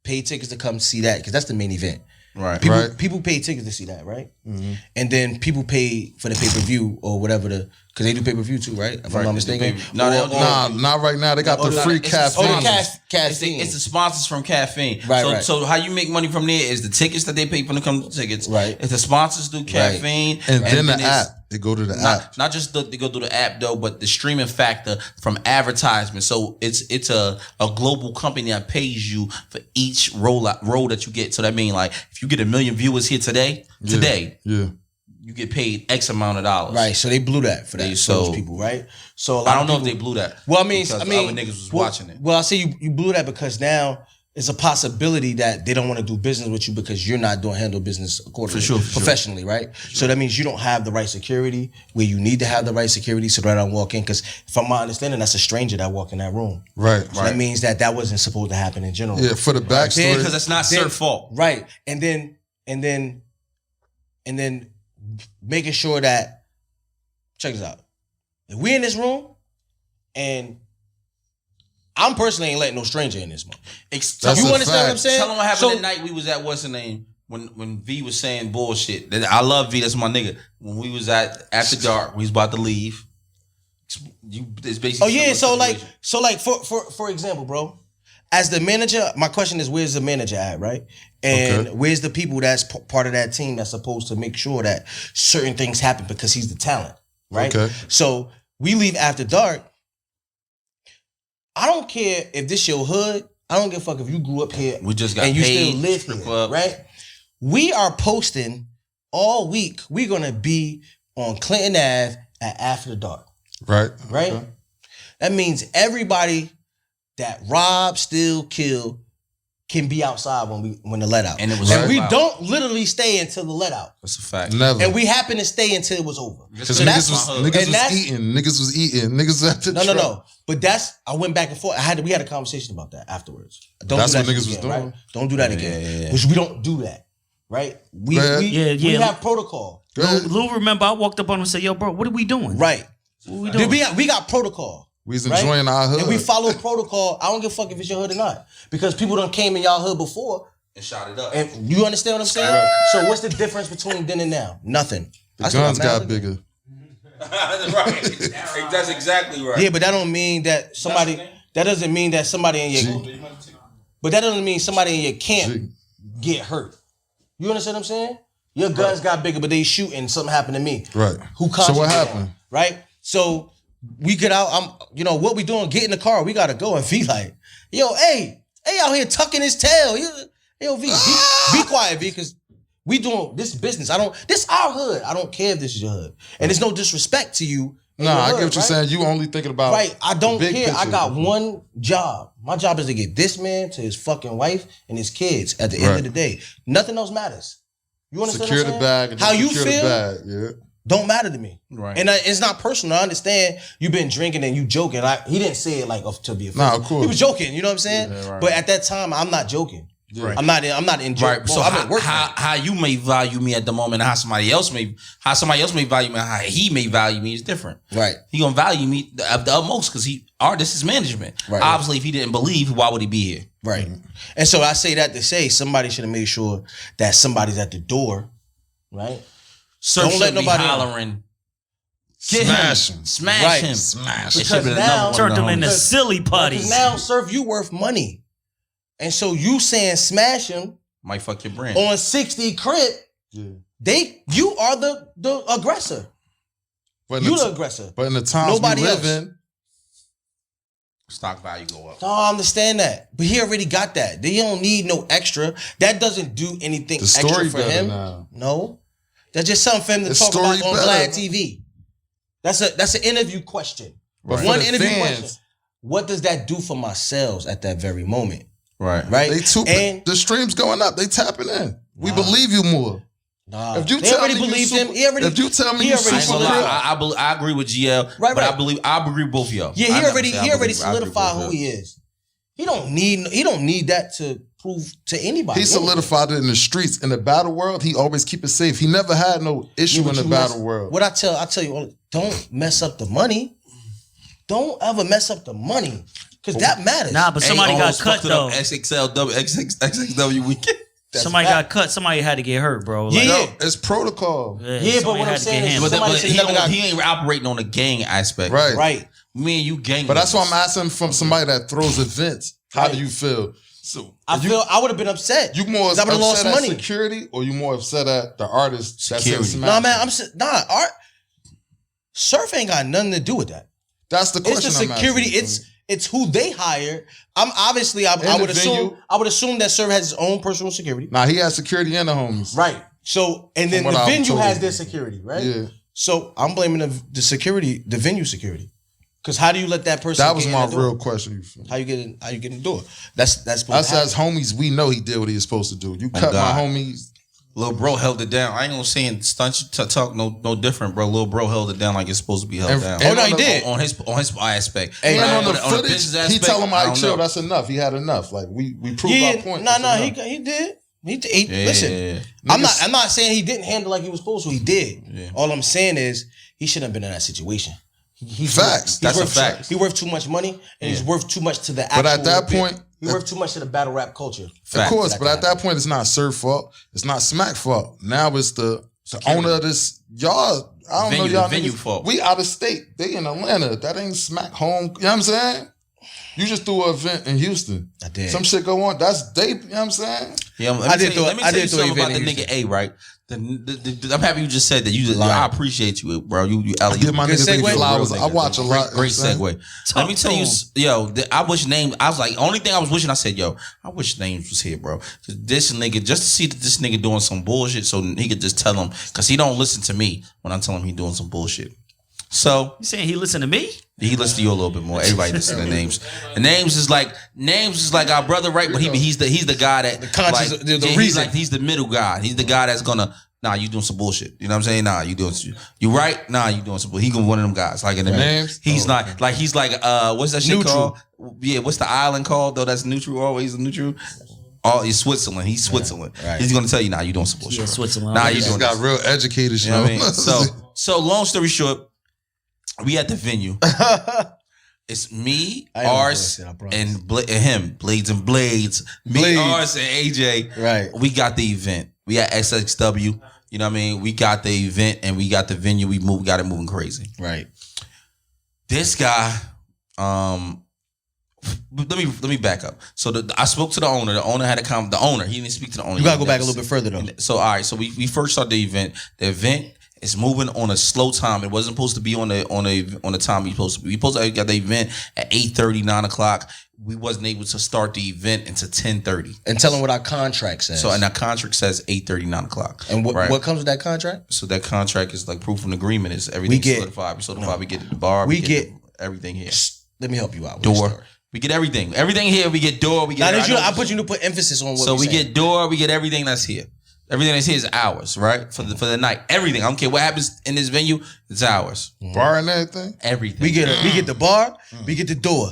pay tickets to come see that because that's the main event. Right. People pay tickets to see that, right? And then people pay for the pay-per-view or whatever because they do pay-per-view too, right? If I'm not mistaken. No, they don't do nah, not right now. They got the free it's caffeine. Oh, the It's caffeine. the sponsors from Caffeine. Right. So how you make money from there is the tickets that they pay for the come tickets. Right. If the sponsors do Caffeine. and then the it's- app. They go to the app. Not just they go through the app though, but the streaming factor from advertisement. So it's a global company that pays you for each roll that you get. So that means like if you get 1 million viewers here today, Yeah. you get paid X amount of dollars. Right, so they blew that for that. So- those people, right? So a lot I don't of know if people- they blew that. Well, I mean, because other niggas was watching it. Well, I say you blew that because now it's a possibility that they don't want to do business with you because you're not doing handle business accordingly, For sure. professionally, right? So that means you don't have the right security where you need to have the right security so that I don't walk in. Because from my understanding, that's a stranger that walk in that room. Right. So that means that wasn't supposed to happen in general. Yeah, for the backstory. Because that's not Surf's fault. Right. And then making sure that, check this out. If we in this room and I'm personally ain't letting no stranger in this one. That's You a understand what I'm fact. saying? Tell them what happened So- that night we was at what's the name when V was saying bullshit. I love V, that's my nigga. When we was at after dark, we was about to leave. It's basically Oh yeah, similar so like for example, bro, as the manager, my question is where's the manager at, right? And Okay. where's the people that's part of that team that's supposed to make sure that certain things happen because he's the talent, right? Okay. So we leave after dark. I don't care if this your hood. I don't give a fuck if you grew up here We just got and you paid, still live strip here, club. right? We are posting all week. We're gonna be on Clinton Ave at after dark. Right. Right? Okay. That means everybody that rob, steal, kill can be outside when the let out. And it was and we loud. don't literally stay until the let out. That's a fact. Never. And we happen to stay until it was over. Because So that's niggas my was, hood. niggas And was that's- eating. Niggas was eating. Niggas was at the truck. No. But I went back and forth. We had a conversation about that afterwards. Don't That's do that what shit niggas was again, doing. Right? Don't do that again. yeah. Which we don't do that. Right? We Go ahead. we Yeah. have protocol. Go ahead. Lou, remember I walked up on him and said, "Yo, bro, what are we doing? Right. What are we Dude, doing?" we got protocol. We was right? enjoying our hood. And we follow protocol. I don't give a fuck if it's your hood or not. Because people done came in y'all hood before. And shot it up. And you understand what I'm saying? So what's the difference between then and now? Nothing. the I still guns mad got with it. bigger. Right. That's exactly right. Yeah, but that don't mean that somebody. That doesn't mean that somebody in your. But that doesn't mean somebody in your camp get hurt. You understand what I'm saying? Your guns got bigger, but they shooting. Something happened to me. Right. Who So what concentrated happened? on, right? So we get out. What we doing? Get in the car. We gotta go. And V like, yo, hey, out here tucking his tail. Yo, V, be quiet, V, because we doing this business. This our hood. I don't care if this is your hood, and there's no disrespect to you. in Nah, your I hood, get what you're right? saying. You only thinking about Right, I don't the big care. I picture. got one job. My job is to get this man to his fucking wife and his kids at the end Right. of the day. Nothing else matters. You understand secure what the I'm bag. saying? And How you secure feel the bag. Yeah. don't matter to me. Right. And it's not personal. I understand you've been drinking and you joking. He didn't say it like to be offensive. Nah, of course. He was joking. You know what I'm saying? Yeah, right. But at that time, I'm not joking. Right. I'm not in joke. Right. So I'm at work. how you may value me at the moment and how somebody else may value me and how he may value me is different. Right. He gonna value me the utmost because this is management. Right. Obviously, if he didn't believe, why would he be here? Right. And so I say that to say somebody should have made sure that somebody's at the door. Right. Surf Don't let should be nobody in. hollering. Get Smash him. him. Smash Right. him. Smash. It should be the Because now- number one Turned of the them into homies. silly Because putties. now, Surf, you worth money. And so you saying smash him Might fuck your brand. on 60 Crip, Yeah. you are the aggressor. But in You the the aggressor. But in the times Nobody we live else. in, stock value go up. No, I understand that, but he already got that. They don't need no extra. That doesn't do anything The story extra for better him. now. No, that's just something for him to The talk story about on better. Vlad TV. That's an interview question. But for One the interview fans, question. What does that do for my sales at that very moment? Right. Right? They too, and the stream's going up. They tapping in. We believe you more. nah, If you they tell already me you believed super- him. He already, if you tell me he you already I ain't gonna solidified. lie. I agree with GL, Right, but right. I agree with both of y'all. Yeah, I he never already say I he already believe- I agree with solidified both who of he y'all. is. He don't need that to prove to anybody. He solidified it in the streets. In the battle world, he always keep it safe. He never had no issue in the battle world. What I tell you, don't mess up the money. Don't ever mess up the money, because that matters. Nah, but somebody Hey, got almost cut fucked it up though. XXW weekend. Somebody got cut. Somebody had to get hurt, bro. Yeah, Like, yeah. Yo, it's protocol. Yeah, but somebody what I'm had to get saying is handled. But, somebody but said he, never got- he ain't operating on the gang aspect. Right. right. Me and you gang. But that's why I'm members. asking from somebody that throws events. How do you feel? So I would have been upset. you more 'Cause I would have lost upset at money. security, or you more upset at the artist that's in Security. Smash? Nah, man, art. Surf ain't got nothing to do with that. That's the It's question. the I'm security. asking. It's who they hire. I'm obviously I the would assume venue. that Surf has his own personal security. Nah, he has security and the homies. Right. So and then From the what I'm venue told. has their security, right? Yeah. So I'm blaming the security, the venue security. Because how do you let that person? That was get in my the door? real question. You feel me? How you get in? How you get in the door? That's supposed Us to happen. as homies, we know he did what he was supposed to do. You cut God. my homies. Lil bro held it down. I ain't gonna say and stunt you talk no different, bro. Lil bro held it down like it's supposed to be held And- down. and Oh, no, on he the- did. On his aspect. Hey, And man, on the on footage, business he aspect, tell him, I "I don't chill. know. That's enough. He had enough. Like we proved Yeah, our point. no, That's no, enough." he did. He Yeah, listen. yeah, yeah. I'm not saying he didn't handle like he was supposed to. He did. Yeah. All I'm saying is he shouldn't have been in that situation. He's Facts. That's a worth, fact. He's worth too much money, and he's worth too much to the. But at actual that bit. point- he's worth too much to the battle rap culture. Of Fact. course, That but at can that point, it's not Surf's fault. It's not Smack's fault. Now it's the owner of this. Y'all, I don't Venue, know y'all the venue niggas. fault. We out of state. They in Atlanta. That ain't Smack home. You know what I'm saying? You just threw an event in Houston. I did. Some shit go on. That's they. You know what I'm saying? Yeah, let me I did tell you, throw- let me I tell you did throw something about the event in nigga A, right? I'm happy you just said that. I Lying. appreciate you, bro. You I give my Good niggas their segue. flowers. Real I nigga. watch a lot. Great you know what I'm saying? segue. Let me tell you, I wish names. I was like, only thing I was wishing. I said, yo, I wish names was here, bro. This nigga, just to see that this nigga doing some bullshit, so he could just tell him, because he don't listen to me when I tell him he doing some bullshit. So You saying he listened to me? he listens to you a little bit more. Everybody listen to names. And names is like our brother, right? But he's the guy that the conscious- like, the he's reason. like he's the middle guy. He's the guy that's gonna. Nah, you doing some bullshit. You know what I'm saying? Nah, you right? Nah, you doing some bullshit. He gonna be one of them guys. Like in the middle. Names? He's not like he's like what's that shit Neutral. called? Yeah, what's the island called though? That's neutral. Always neutral. Oh, he's Switzerland. He's Switzerland. right. He's gonna tell you, nah, you doing some bullshit. Yeah, bro. Switzerland. Nah, I you like doing Just got real educated. you know what I mean? So long story short, we at the venue. It's me, I ain't gonna Ars, bullshit, I promise. and him, Blades and Blades. Me, Blades. Ars, and AJ. Right. We got the event. We at XXW. You know what I mean? We got the event and we got the venue. We got it moving crazy. Right. This guy, let me back up. So I spoke to the owner. The owner had a comment. The owner, he didn't speak to the owner. You gotta go back a little bit further though. So all right, so we first started the event. The event is moving on a slow time. It wasn't supposed to be on the time we supposed to be. We supposed to get the event at 8:30, 9 o'clock. We wasn't able to start the event until 10:30. And tell them what our contract says. So and our contract says 8:30, 9 o'clock. and what, right? what comes with that contract? So that contract is like proof of an agreement. Is everything get- solidified? We solidified. We get the bar. We get- everything here. Let me help you out. With this Door. story. We get everything. Everything here. We get door. We get. I put you to put emphasis on what. So we saying. get door. We get everything that's here. Everything that's here is ours, right? For the night. Everything. I don't care what happens in this venue. It's ours. Bar and everything. Everything. we get the bar. We get the door.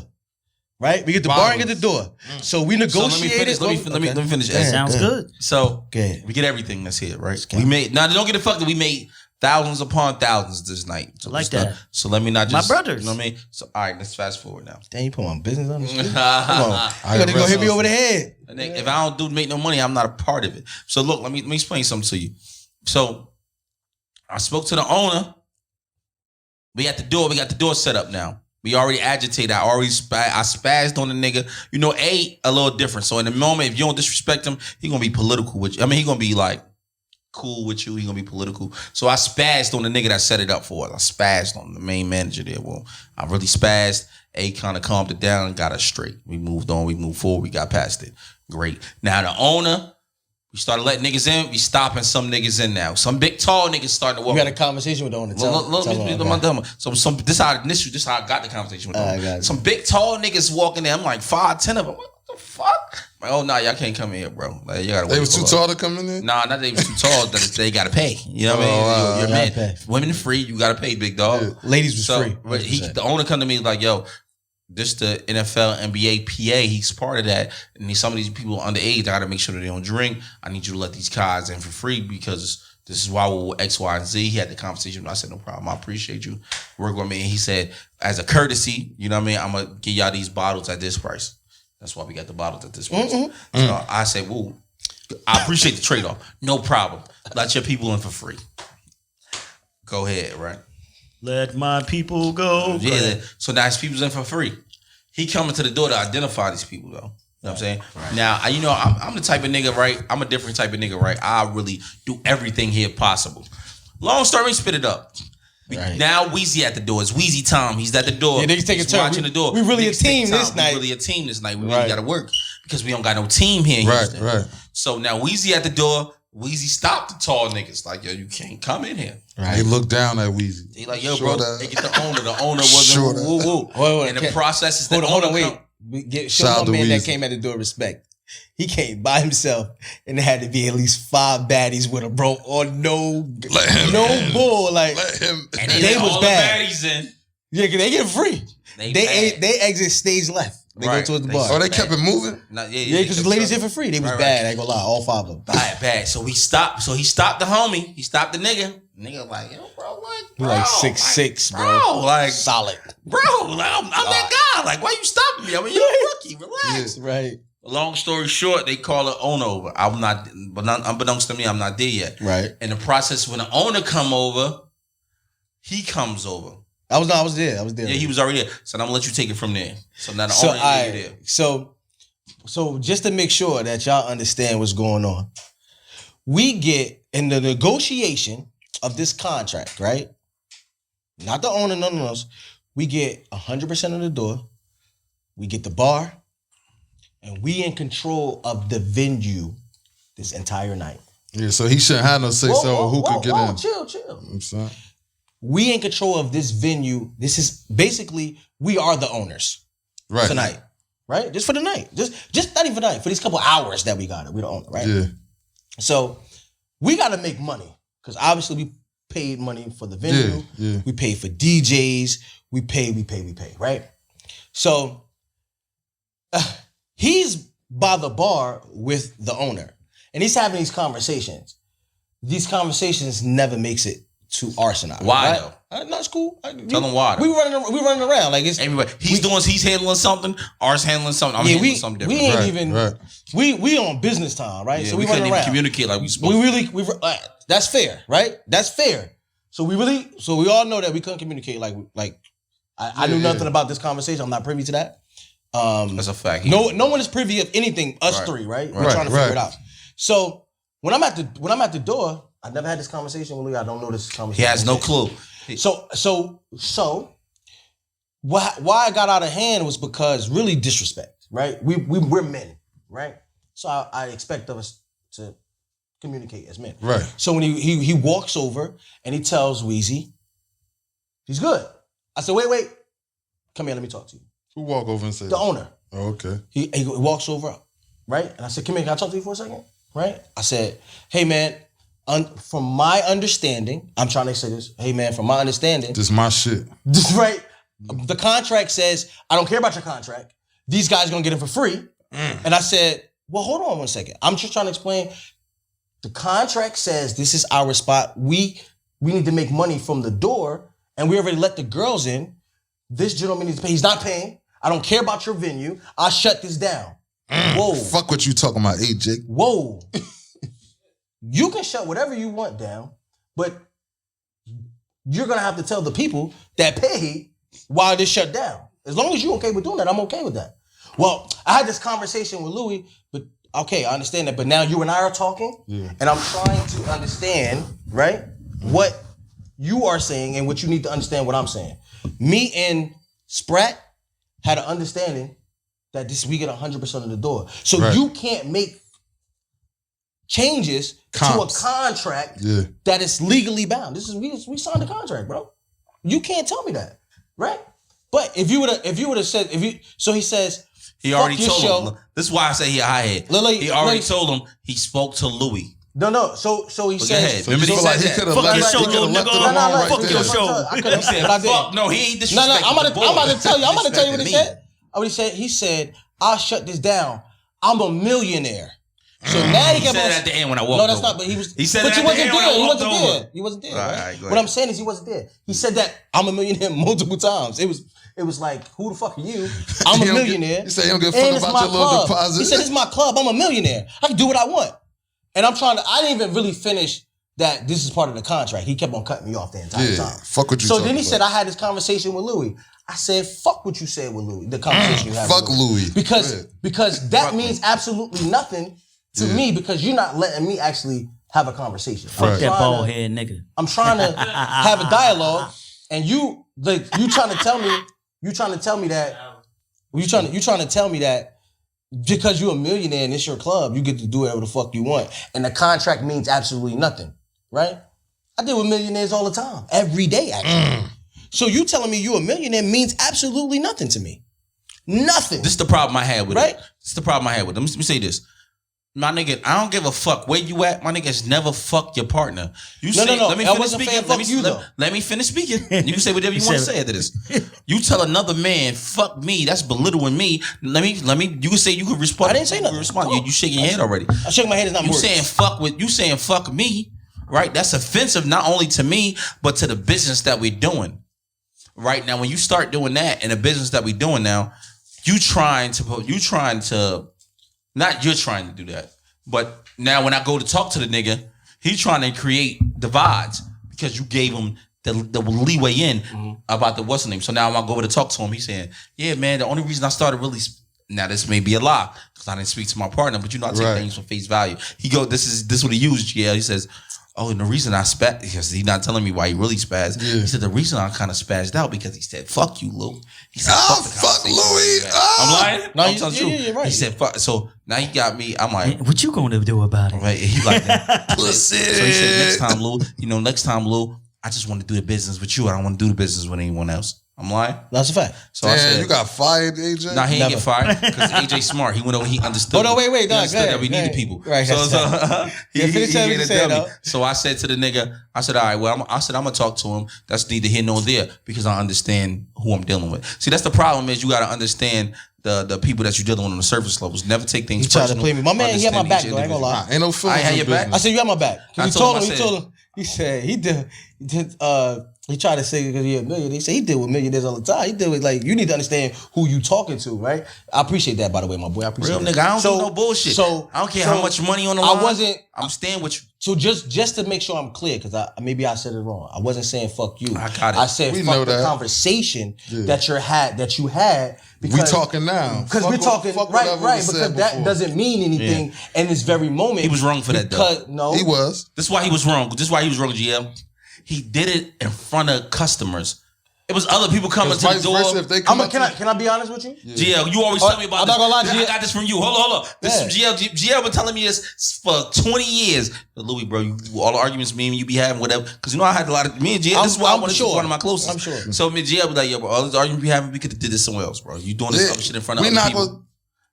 Right. We get the bar and get the door. So we So negotiated. let me finish. Yeah, Sounds good. So Good. we get everything that's here, right? We made now. Don't get it fucked up. We made thousands upon thousands this night. So I like it's not- that. So let me not My just brothers. You know what I mean? So all right, let's fast forward now. Damn, you put my business on the street. Come Come on. You gotta go hit me over the head. And then if I don't make no money, I'm not a part of it. So look, let me explain something to you. So I spoke to the owner. We got the door. We got the door set up now. We already agitated. I spazzed on the nigga. You know, A little different. So in the moment, if you don't disrespect him, he gonna be political with you. I mean, he gonna be like, cool with you. He gonna be political. So I spazzed on the nigga that set it up for us. I spazzed on the main manager there. Well, I really spazzed. A kind of calmed it down and got us straight. We moved on. We moved forward. We got past it. Great. Now the owner, we started letting niggas in. We stopping some niggas in now. Some big tall niggas starting to walk. You had a conversation with the owner. This how I got the conversation with them. Some big tall niggas walking there. I'm like 5'10" of them. What the fuck? I'm like, oh nah, y'all can't come in here, bro. Like, you gotta wait. They was too tall to come in there? Nah, not they was too tall. They gotta pay. You know what I mean? You're man. Pay. Women free. You gotta pay, big dog. Yeah. Ladies was free. But the owner come to me like, yo, this the NFL, NBA, PA. He's part of that. And some of these people underage, I gotta make sure that they don't drink. I need you to let these guys in for free because this is why we're X, Y, and Z. He had the conversation. I said, no problem. I appreciate you. Work with me. And he said, as a courtesy, you know what I mean? I'm gonna give y'all these bottles at this price. That's why we got the bottles at this price. So I said, whoa, I appreciate the trade-off. No problem. Let your people in for free. Go ahead, right? Let my people go. Yeah. So now his people's in for free. He coming to the door to identify these people, though. You know what I'm saying? Right. Now, I'm the type of nigga, right? I'm a different type of nigga, right? I really do everything here possible. Long story, spit it up. Right. Now Weezy at the door. It's Weezy time. He's at the door. Yeah, niggas taking turn. Watching the door. We really a team this night. We really a team this night. We really got to work because we don't got no team here in Houston. Right. So now Weezy at the door. Weezy stopped the tall niggas. Like, yo, you can't come in here. Right. They look down at Weezy. They like, yo, bro, they get the owner. The owner wasn't woo. And the process is that hold on, wait. Show my man that came at the door respect. He came by himself, and there had to be at least 5 baddies with him, bro. Or no bull. Like, let him. And they was bad. The baddies in. Yeah, cause they get free. They exit stage left. They go towards the bar. Oh, they kept it moving? Yeah, because the ladies here for free. They was bad. I ain't gonna lie, all 5 of them. Bad. So he stopped the homie. He stopped the nigga. Nigga like, yo, bro, what? He like 6'6", bro. Like solid. Bro, like, I'm that guy. Like, why you stopping me? I mean, you're a rookie. Relax. Yeah, right. Long story short, they call the owner over. I'm not, but unbeknownst to me, I'm not there yet. Right. In the process, when the owner come over, he comes over. I was there. Yeah, he was already there. So I'm gonna let you take it from there. So now the owner is there. So just to make sure that y'all understand what's going on, we get in the negotiation of this contract, right? Not the owner, none of those. We get 100% of the door. We get the bar. And we in control of the venue this entire night. Yeah, so he shouldn't have no say who could get in. Chill. I'm saying. We in control of this venue. This is basically, we are the owners tonight, right? Just for the night. Just not even for the night. For these couple hours that we got it, we the owner, right? Yeah. So we got to make money because obviously we paid money for the venue. Yeah. We paid for DJs. We pay, right? So he's by the bar with the owner, and he's having these conversations. These conversations never makes it to Arsenal. Why right? though? No, it's cool. Tell them why. We running around like it's everybody. He's handling something. Ours handling something. I'm handling something different. We ain't even. We on business time, right? Yeah, so we couldn't even around. communicate like we supposed. We that's fair, right? That's fair. So we all know that we couldn't communicate like I knew nothing about this conversation. I'm not privy to that. That's a fact. No one is privy of anything. Us three, right? We're trying to figure it out. So when I'm at the door, I never had this conversation with Lee. I don't know this conversation. He has no clue. So why I got out of hand was because really disrespect, right? We're men, right? So I expect of us to communicate as men. Right. So when he walks over and he tells Weezy, he's good. I said, wait, come here, let me talk to you. Who walk over and say the owner? Oh, okay. He walks over, right? And I said, come here, can I talk to you for a second? Right? I said, hey man, from my understanding, I'm trying to say this. Hey man, from my understanding, this is my shit. Right? The contract says, I don't care about your contract. These guys gonna get it for free. And I said, well, hold on one second. I'm just trying to explain. The contract says this is our spot. We need to make money from the door, and we already let the girls in. This gentleman needs to pay. He's not paying. I don't care about your venue. I'll shut this down. Whoa. Fuck what you talking about, AJ. Whoa. You can shut whatever you want down, but you're going to have to tell the people that pay why this shut down. As long as you're okay with doing that, I'm okay with that. Well, I had this conversation with Louis, but okay, I understand that, but now you and I are talking, and I'm trying to understand, right, what you are saying and what you need to understand what I'm saying. Me and Sprat had an understanding that we get 100% of the door. So you can't make changes to a contract that is legally bound. We signed a contract, bro. You can't tell me that, right? But if you would have said so he says he already told him. This is why I say he a high head. He already told him he spoke to Louis. No. So he said. Remember he said that. Fuck your show, little nigga. Fuck your show. He said, "Fuck no, he ain't disrespecting." No. I'm about to tell you what he said. He said, "I'll shut this down. I'm a millionaire." So now he said that at the end when I walked. No, that's not. But he was. He said but that you at the wasn't end when I there. walked over. He wasn't there. All Right? right, go What ahead. I'm saying is he wasn't there. He said that I'm a millionaire multiple times. It was like, who the fuck are you? I'm a millionaire. He said he don't give a fuck about your little deposit. He said it's my club. I'm a millionaire. I can do what I want. And I didn't even really finish that this is part of the contract. He kept on cutting me off the entire time. Fuck what you So then he said I had this conversation with Louis. I said, fuck what you said with Louis. The conversation you had fuck with Louis. Louis. Because that means absolutely nothing to me because you're not letting me actually have a conversation. Fuck that bald head nigga. I'm trying to have a dialogue and you trying to tell me that because you're a millionaire and it's your club, you get to do whatever the fuck you want. And the contract means absolutely nothing, right? I deal with millionaires all the time. Every day, actually. So you telling me you a millionaire means absolutely nothing to me. Nothing. This is the problem I had with right? it. This is the problem I had with it. Let me say this. My nigga, I don't give a fuck where you at. My niggas never fuck your partner. You say, No. let me I finish wasn't speaking. saying fuck you, though. Let me finish speaking. You can say whatever you want to say after this. You tell another man, fuck me, that's belittling me. Let me, you can say you can respond. I didn't say nothing. You shaking your head already. I shake my head, it's not You saying fuck me, right? That's offensive not only to me, but to the business that we're doing. Right now, when you start doing that in the business that we're doing now, you're trying to do that. But now when I go to talk to the nigga, he's trying to create divides because you gave him the leeway in about the what's the name. So now when I go over to talk to him, he's saying, yeah, man, the only reason I started really, now this may be a lie because I didn't speak to my partner, but I take things for face value. He go, this is what he used, yeah. He says, oh, and the reason I spazzed, because he's not telling me why he really spazzed. Yeah. He said the reason I kind of spazzed out because he said, fuck you, Lou. He said, fuck Louis. I'm lying? No, I'm telling you. You're right. He said, fuck. So now he got me. I'm like, what you gonna do about it? Right. He like that. Pussy. So he said, next time, Lou, I just want to do the business with you. I don't want to do the business with anyone else. I'm lying. That's a fact. So I said, you got fired, AJ? Nah, he didn't get fired because AJ smart. He went over. He understood. Oh no, wait. He understood that we needed people. Right. So he gave it a dummy. Though. So I said to the nigga, I said, all right, well, I'm gonna talk to him. That's neither here nor there because I understand who I'm dealing with. See, that's the problem is you got to understand the people that you're dealing with on the surface levels. Never take things personal. He tried to play me. My man, he had my back though. I ain't gonna lie. Ain't no feelings. I had your back. business. I said you had my back. I He told told him. He said he did. He tried to say because he a millionaire. He said he deal with millionaires all the time. He deal with you need to understand who you talking to, right? I appreciate that, by the way, my boy. I appreciate Real that. nigga, I don't do no bullshit. So I don't care how much money on the line. I'm staying with you. So just to make sure I'm clear, because maybe I said it wrong. I wasn't saying fuck you. I got it. I said We know fuck the that. conversation that you had. Because, We talking now. Because we're talking right. Because that doesn't mean anything in this very moment. He was wrong for that, though. No, He was. This is why he was wrong. This is why he was wrong, GM. He did it in front of customers. It was other people coming to the door. If they come can I be honest with you? GL, you always tell me about I'm this. not gonna lie, I got this from you. Hold on. This is GL been telling me this for 20 years. But Louis, bro, all the arguments me and you be having, whatever. Because I had a lot of me and GL. This is why I wanted to be one of my closest. I'm sure. So me and GL be like, yo, bro, all these arguments we having, we could have did this somewhere else, bro. You doing this other shit in front of other people.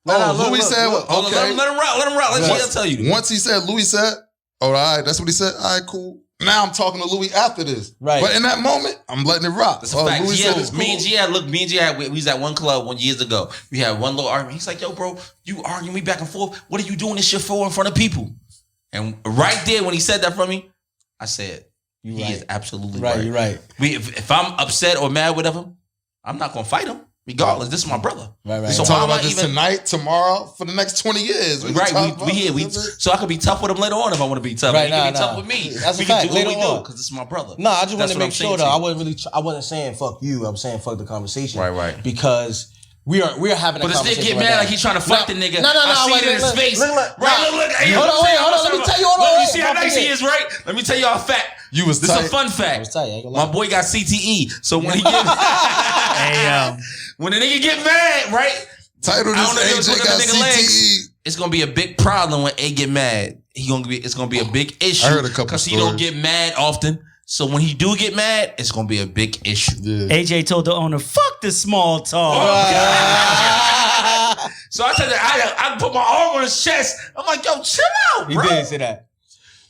Louis said, okay. Let him rock. Let GL tell you. Once he said, Louis said, all right, that's what he said. All right, cool. Now I'm talking to Louis after this. Right. But in that moment, I'm letting it rock. That's a fact. Louis said it's cool. Me and G.I., we was at one club years ago. We had one little argument. He's like, yo, bro, you arguing me back and forth. What are you doing this shit for in front of people? And right there when he said that from me, I said, he is absolutely right. You're right. If I'm upset or mad with him, I'm not going to fight him. Regardless, this is my brother. Right. So talk about this tonight, tomorrow, for the next 20 years. We here. So I could be tough with him later on if I want to be tough. He can be tough with me. That's a fact. We can do what we do because this is my brother. No, I just want to make sure though. I wasn't saying fuck you. I'm saying fuck the conversation. Right. Because we are having a But this conversation. nigga get right mad now. like he trying to fight the nigga. No, I see wait, it in his look, face. look, Right, look. Hey, Hold on, let me tell you. Hold on, you wait, see how don't nice he forget. is, right? Let me tell y'all a fact. You was This is tight. a fun fact. I was tight, I ain't gonna lie. My boy got CTE, so when he get Hey, when the nigga get mad, right? Title I don't know if this it was AJ one of got the nigga legs. CTE. It's gonna be a big problem when A get mad. It's gonna be a big issue. I heard a couple because he don't stories. get mad often. So when he do get mad, it's gonna be a big issue. Yeah. AJ told the owner, "Fuck the small talk." So I tell you, I put my arm on his chest. I'm like, yo, chill out, He bro. did say that.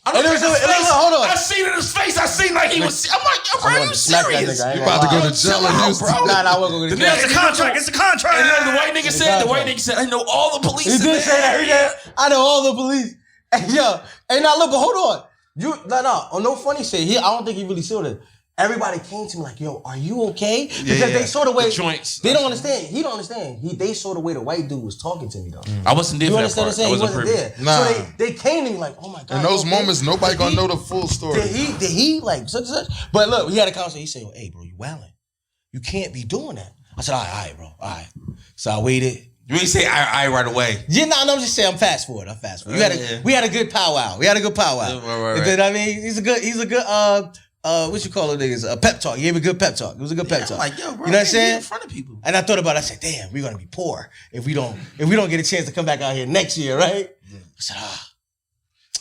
I looked And at it was- his face. hold on. I seen in his face. I seen like he was. I'm like, yo, bro, I are wanted you to smack that serious? nigga. I ain't You gonna about to lie. go to jail Chill in out, Houston. bro. Nah, I wasn't gonna The go to nigga- jail. It's a contract. It's a contract. And then the white nigga said, I know all the police. He in did there. say that. He did. I know all the police. Hey, yo. Hey, now look, but hold on. No. On no funny shit. I don't think he really saw it. Everybody came to me like, yo, are you okay? Because they saw the way. The joints. They don't understand. He don't understand. They saw the way the white dude was talking to me, though. I wasn't there You for that understand what I'm part. saying? I He wasn't wasn't privy. there. Nah. So they came to me like, oh my God. In those you okay? moments, nobody Did gonna he- know the full story. Did he like such and such? But look, we had a conversation. He said, yo, hey, bro, you wildin'. You can't be doing that. I said, all right, bro, all right. So I waited. You ain't say I right away. Yeah, no, I'm just saying I'm fast forward. We had a good powwow. We had a good powwow. Right. You know what I mean? He's a good what you call it niggas? A pep talk. He gave a good pep talk. It was a good pep talk. I'm like, yo, bro, you know what I'm saying? in front of people. And I thought about it. I said, damn, we're gonna be poor if we don't get a chance to come back out here next year, right? I said,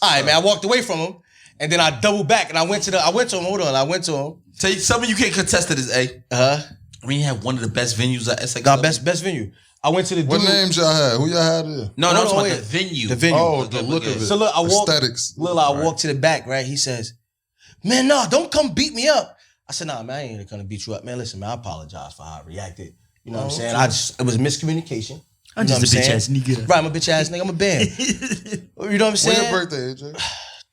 all right, man. I walked away from him, and then I doubled back and I went to him. Hold on, I went to him. Tell you something you can't contest to this, A. I mean, you have one of the best venues at SX. Nah, best venue. I went to the What dude. names y'all had? Who y'all had there? No, Hold it's on, about wait. the venue. The venue. Oh, the look of it. So look, I walked. Aesthetics. Lil, I walked to the back, right? He says, man, no, don't come beat me up. I said, nah, man, I ain't gonna beat you up. Man, listen, man, I apologize for how I reacted. You know what I'm saying? It was miscommunication. I'm You know just a what bitch saying? ass nigga. Right, I'm a bitch ass nigga. I'm a band. You know what I'm When saying? your birthday, AJ?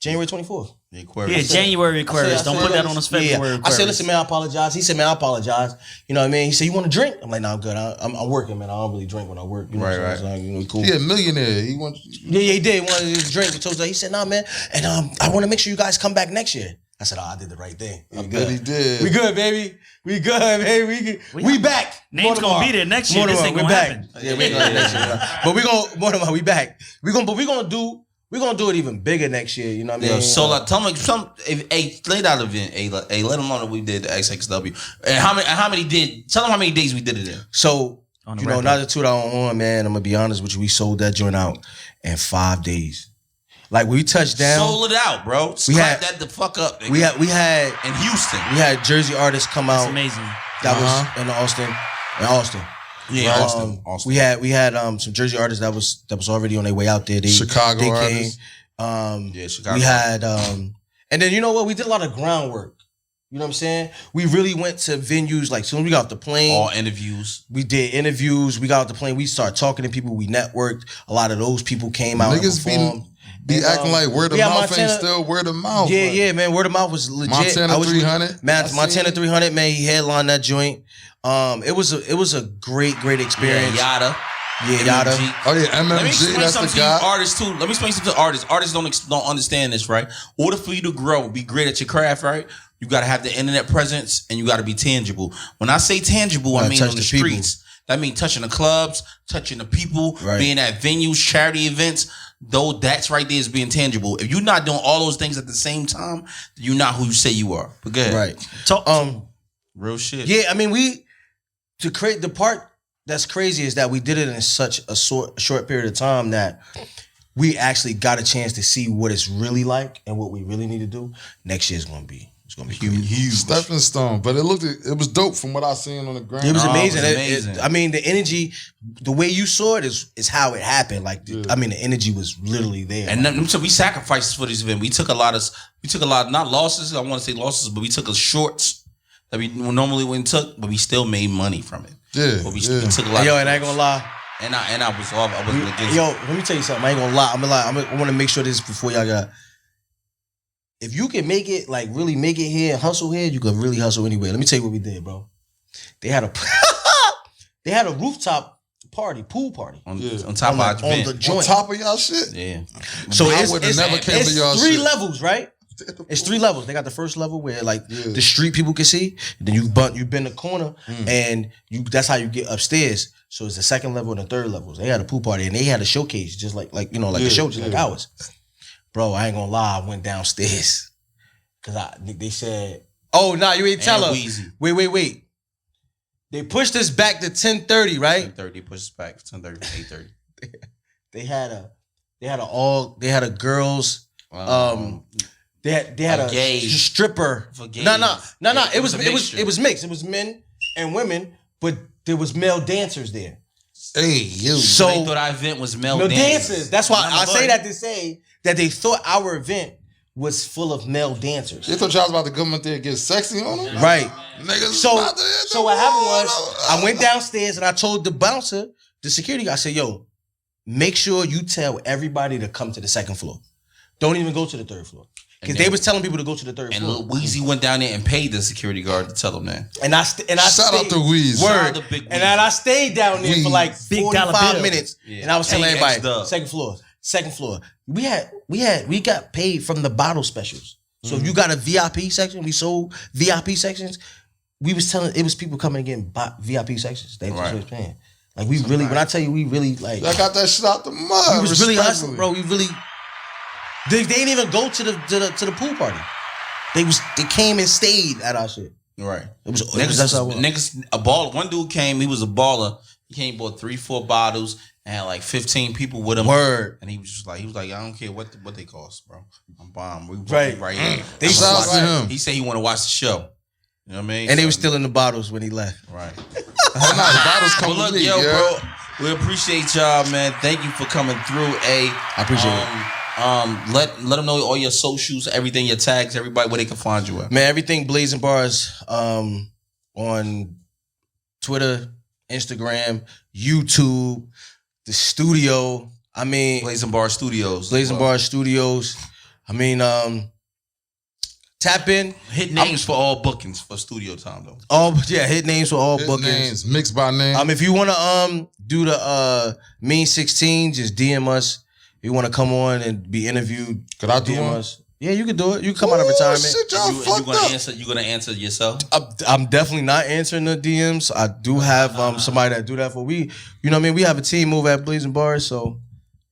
January 24th. Yeah, January Aquarius. Don't put that on us February Aquarius. I said, listen, man, I apologize. He said, man, I apologize. You know what I mean? He said, you want to drink? I'm like, nah, I'm good. I'm working, man. I don't really drink when I work. You know what I'm saying? So, you know, cool. He a millionaire. He wants. Yeah, he did. He wanted to drink. He said, nah, man. And I want to make sure you guys come back next year. I said, I did the right thing. I'm good. He did. We good, baby. We good, baby. We back. Name's gonna be there next year. This ain't gonna happen. Yeah, we gonna next year. But we gonna we back. We're gonna do it even bigger next year. You know what I mean? Yeah, so like, tell me lay out the event. Let them know that we did the XXW. And how many tell them how many days we did it in. So On the you know, record. not to toot our own horn, man. I'm gonna be honest with you. We sold that joint out in 5 days. Like we touched down. Sold it out, bro. We Clap had- that the fuck up. Nigga. We had in Houston. we had Jersey artists come That's out. amazing. That was in Austin. Yeah, Right. Austin. We had some Jersey artists that was already on their way out there. Chicago they artists. Came. Yeah, Chicago. We had and then you know what? We did a lot of groundwork. You know what I'm saying? We really went to venues like soon as we got off the plane. All interviews. We did interviews. We got off the plane. We started talking to people. We networked. A lot of those people came out Niggas and performed. be acting like word of yeah, mouth Montana- ain't still word of mouth. Yeah, like, yeah, man. Word of mouth was legit. Montana I was 300. Montana 300, man. He headlined that joint. It was a great experience. Yada. Yeah, Yada. MMG. Oh yeah, Let me MMG. explain That's something the to you guy. artists too. Let me explain something to artists. Artists don't understand this, right? In order for you to grow, be great at your craft, right? You got to have the internet presence and you got to be tangible. When I say tangible, I Gotta mean touch on the the people. streets. That means touching the clubs, touching the people, Right. being at venues, charity events. Though that's right there is being tangible. If you're not doing all those things at the same time, you're not who you say you are. But good. Right. Talk. Real shit. Yeah, I mean, to create the part that's crazy is that we did it in such a short period of time that we actually got a chance to see what it's really like and what we really need to do. Next year is gonna be huge. Stepping stone, but it was dope from what I seen on the ground. It was No, it was amazing. amazing. I mean, the energy, the way you saw it is how it happened. Like, I mean, the energy was literally there. And then, so we sacrificed for this event. We took a lot, not losses. I want to say losses, but we took a shorts that we normally wouldn't took, but we still made money from it. Yeah, But we yeah. took a lot. Yo, of and I ain't gonna lie. and I was off. I wasn't against. Yo, let me tell you something. I ain't gonna lie. I want to make sure this before y'all got. If you can make it, like really make it here and hustle here, you can really hustle anywhere. Let me tell you what we did, bro. They had a rooftop party, pool party. on top of our on event. the On joint. top of y'all shit. Yeah. So I it's would've never came to y'all three shit. levels, right? It's 3 levels. They got the first level where like the street people can see. Then you bend the corner and that's how you get upstairs. So it's the second level and the third levels. They had a pool party and they had a showcase just like a show just like ours. Bro, I ain't gonna lie, I went downstairs because they said, "Oh, nah, you ain't tell her." Weezy. Wait. They pushed us back to 10:30, right? 10:30 pushes back 10:30 to 8:30. They had a girls they had a gay stripper. For gays. No. It was a mixture. it was mixed. It was men and women, but there was male dancers there. Hey, you. So They thought our event was male no dancers. dancers. That's why I say But- that to say that they thought our event was full of male dancers. They thought y'all was about to come up there and get sexy on them? Right. Niggas So about to hit the what happened was wall. I went downstairs and I told the bouncer, the security guy, I said, "Yo, make sure you tell everybody to come to the second floor. Don't even go to the third floor." Because they was telling people to go to the third And floor. Lil Weezy went down there and paid the security guard to tell them that. And I Shout out to Weezy. Shout out Word. to Big And Weezy. then I stayed down there for like Big dollar 45 bill. minutes. Yeah. And I was telling Hey, everybody, X-Dub. second floor. We got paid from the bottle specials. So if you got a VIP section, we sold VIP sections. We was telling, it was people coming and getting VIP sections. They just was paying. Like we really, when I tell you, we really like. Y'all got that shit out the mud. We was really respectfully. hustling, bro. We really. They didn't even go to the pool party. They came and stayed at our shit. Right. It was Niggas, that's how it was. niggas, a baller. One dude came, he was a baller. He came, bought 3-4 bottles, and had like 15 people with him. Word. And he was like, I don't care what they cost, bro. I'm bomb. We Right. right here. They I'm Shout gonna out to watch- him. He said he want to watch the show. You know what I mean? And they So- was still in the bottles when he left. right. The bottles come Well, look, with me, yo, yeah. bro, we appreciate y'all, man. Thank you for coming through. I appreciate it. Let them know all your socials, everything, your tags, everybody where they can find you at. Man, everything Blazing Bars on Twitter, Instagram, YouTube, the studio. I mean, Blazing Bar Studios. Blazing Bars Studios. I mean, tap in. Hit names for all bookings for studio time though. Hit names for all His bookings. names mixed by name. If you wanna do the Mean 16, just DM us. If you wanna come on and be interviewed, Could I do DM one? us. Yeah, you can do it. You can come out of Ooh, retirement. shit, y'all You fucked gonna up. answer? You gonna answer yourself? I'm definitely not answering the DMs. I do have somebody that do that for we. You know what I mean? We have a team over at Blazing Bars, so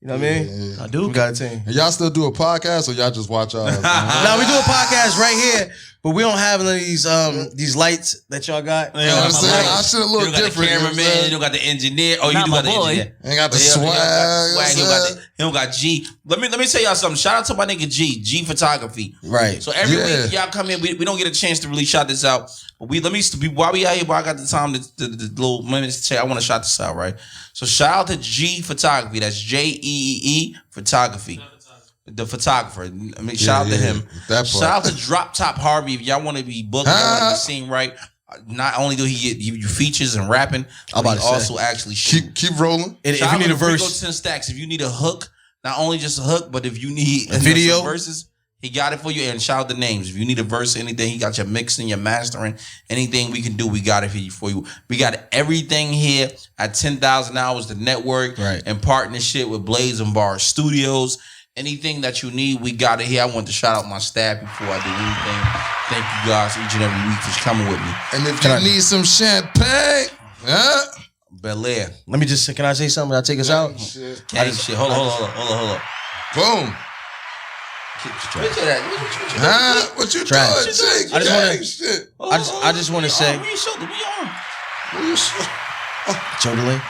you know what I mean? I do. We got a team. And y'all still do a podcast or y'all just watch us? Now we do a podcast right here, but we don't have none of these lights that y'all got. You know what I'm saying? I should You look don't got different. the You know what I'm cameraman. saying? You don't got the engineer. Oh, you Not do my got the boy. engineer. Ain't got the He don't swag. got you He know don't what got I'm the. He don't got G. Let me tell y'all something. Shout out to my nigga G Photography. Right. So every Yeah. week y'all come in, we don't get a chance to really shout this out. But while we out here, while I got the time, the little minutes to say, I want to shout this out, right? So shout out to G Photography. That's JEE Photography. The photographer. I mean, shout out to him. That part. Shout out to Drop Top Harvey. If y'all want to be booked, y'all want to be seen right. Not only do he get you features and rapping, but about he to say. also actually shoot. Keep rolling. And if Shout you out need a to Rico verse, 10 Stacks. If you need a hook, not only just a hook, but if you need A video? some verses, he got it for you. And shout out the names. If you need a verse, anything, he got your mixing, your mastering, anything we can do, we got it for you. We got everything here at 10,000 Hours, the network, Right. in partnership with Blaze and Bar Studios. Anything that you need, we got it here. I want to shout out my staff before I do anything. Thank you guys each and every week for coming with me. And if you need some champagne, Bel Air. let me just can I say something? I'll take us out. Gang shit. Hold on. boom. Picture that. What you Trash. doing, Jake? I just wanna- Gang shit. I just want to say, We shoulder, we on. Choderlin.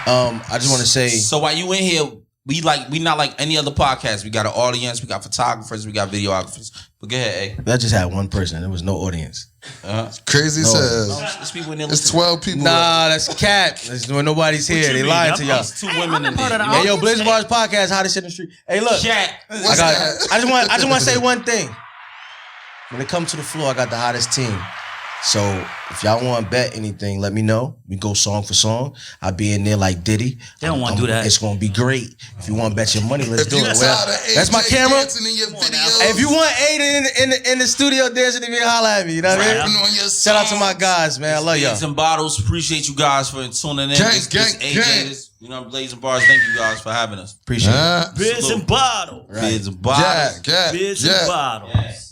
I just want to say, So while you in here, we not like any other podcast. We got an audience, we got photographers, we got videographers. But go ahead, that just had one person. There was no audience. Crazy says. There's people in there It's listening. 12 people. Nah, that's cat. That's when nobody's here. you They mean? lying to y'all. There's two women in part of there. the Hey, yo, audience. Blazing Bars podcast, hottest in the street. Hey, look, Chat. I just want to say one thing. When it comes to the floor, I got the hottest team. So if y'all want to bet anything, let me know. We go song for song. I'll be in there like Diddy. They don't want to do that. It's gonna be great. If you want to bet your money, let's do it. Tired Well, of that's my AJ camera. dancing in your videos. Hey, if you want Aiden in the studio dancing, if you holla at me, you know what I rapping mean? on your Shout out to my songs. guys, man. I love y'all. Bids and Bottles. Appreciate you guys for tuning in. Gang, This gang, AJ, gang. this, you know, Blazing Bars. Thank you guys for having us. Appreciate it. Bids and bottles. Bids and Bottles. Yeah, Bids yeah. and bottles. Yes.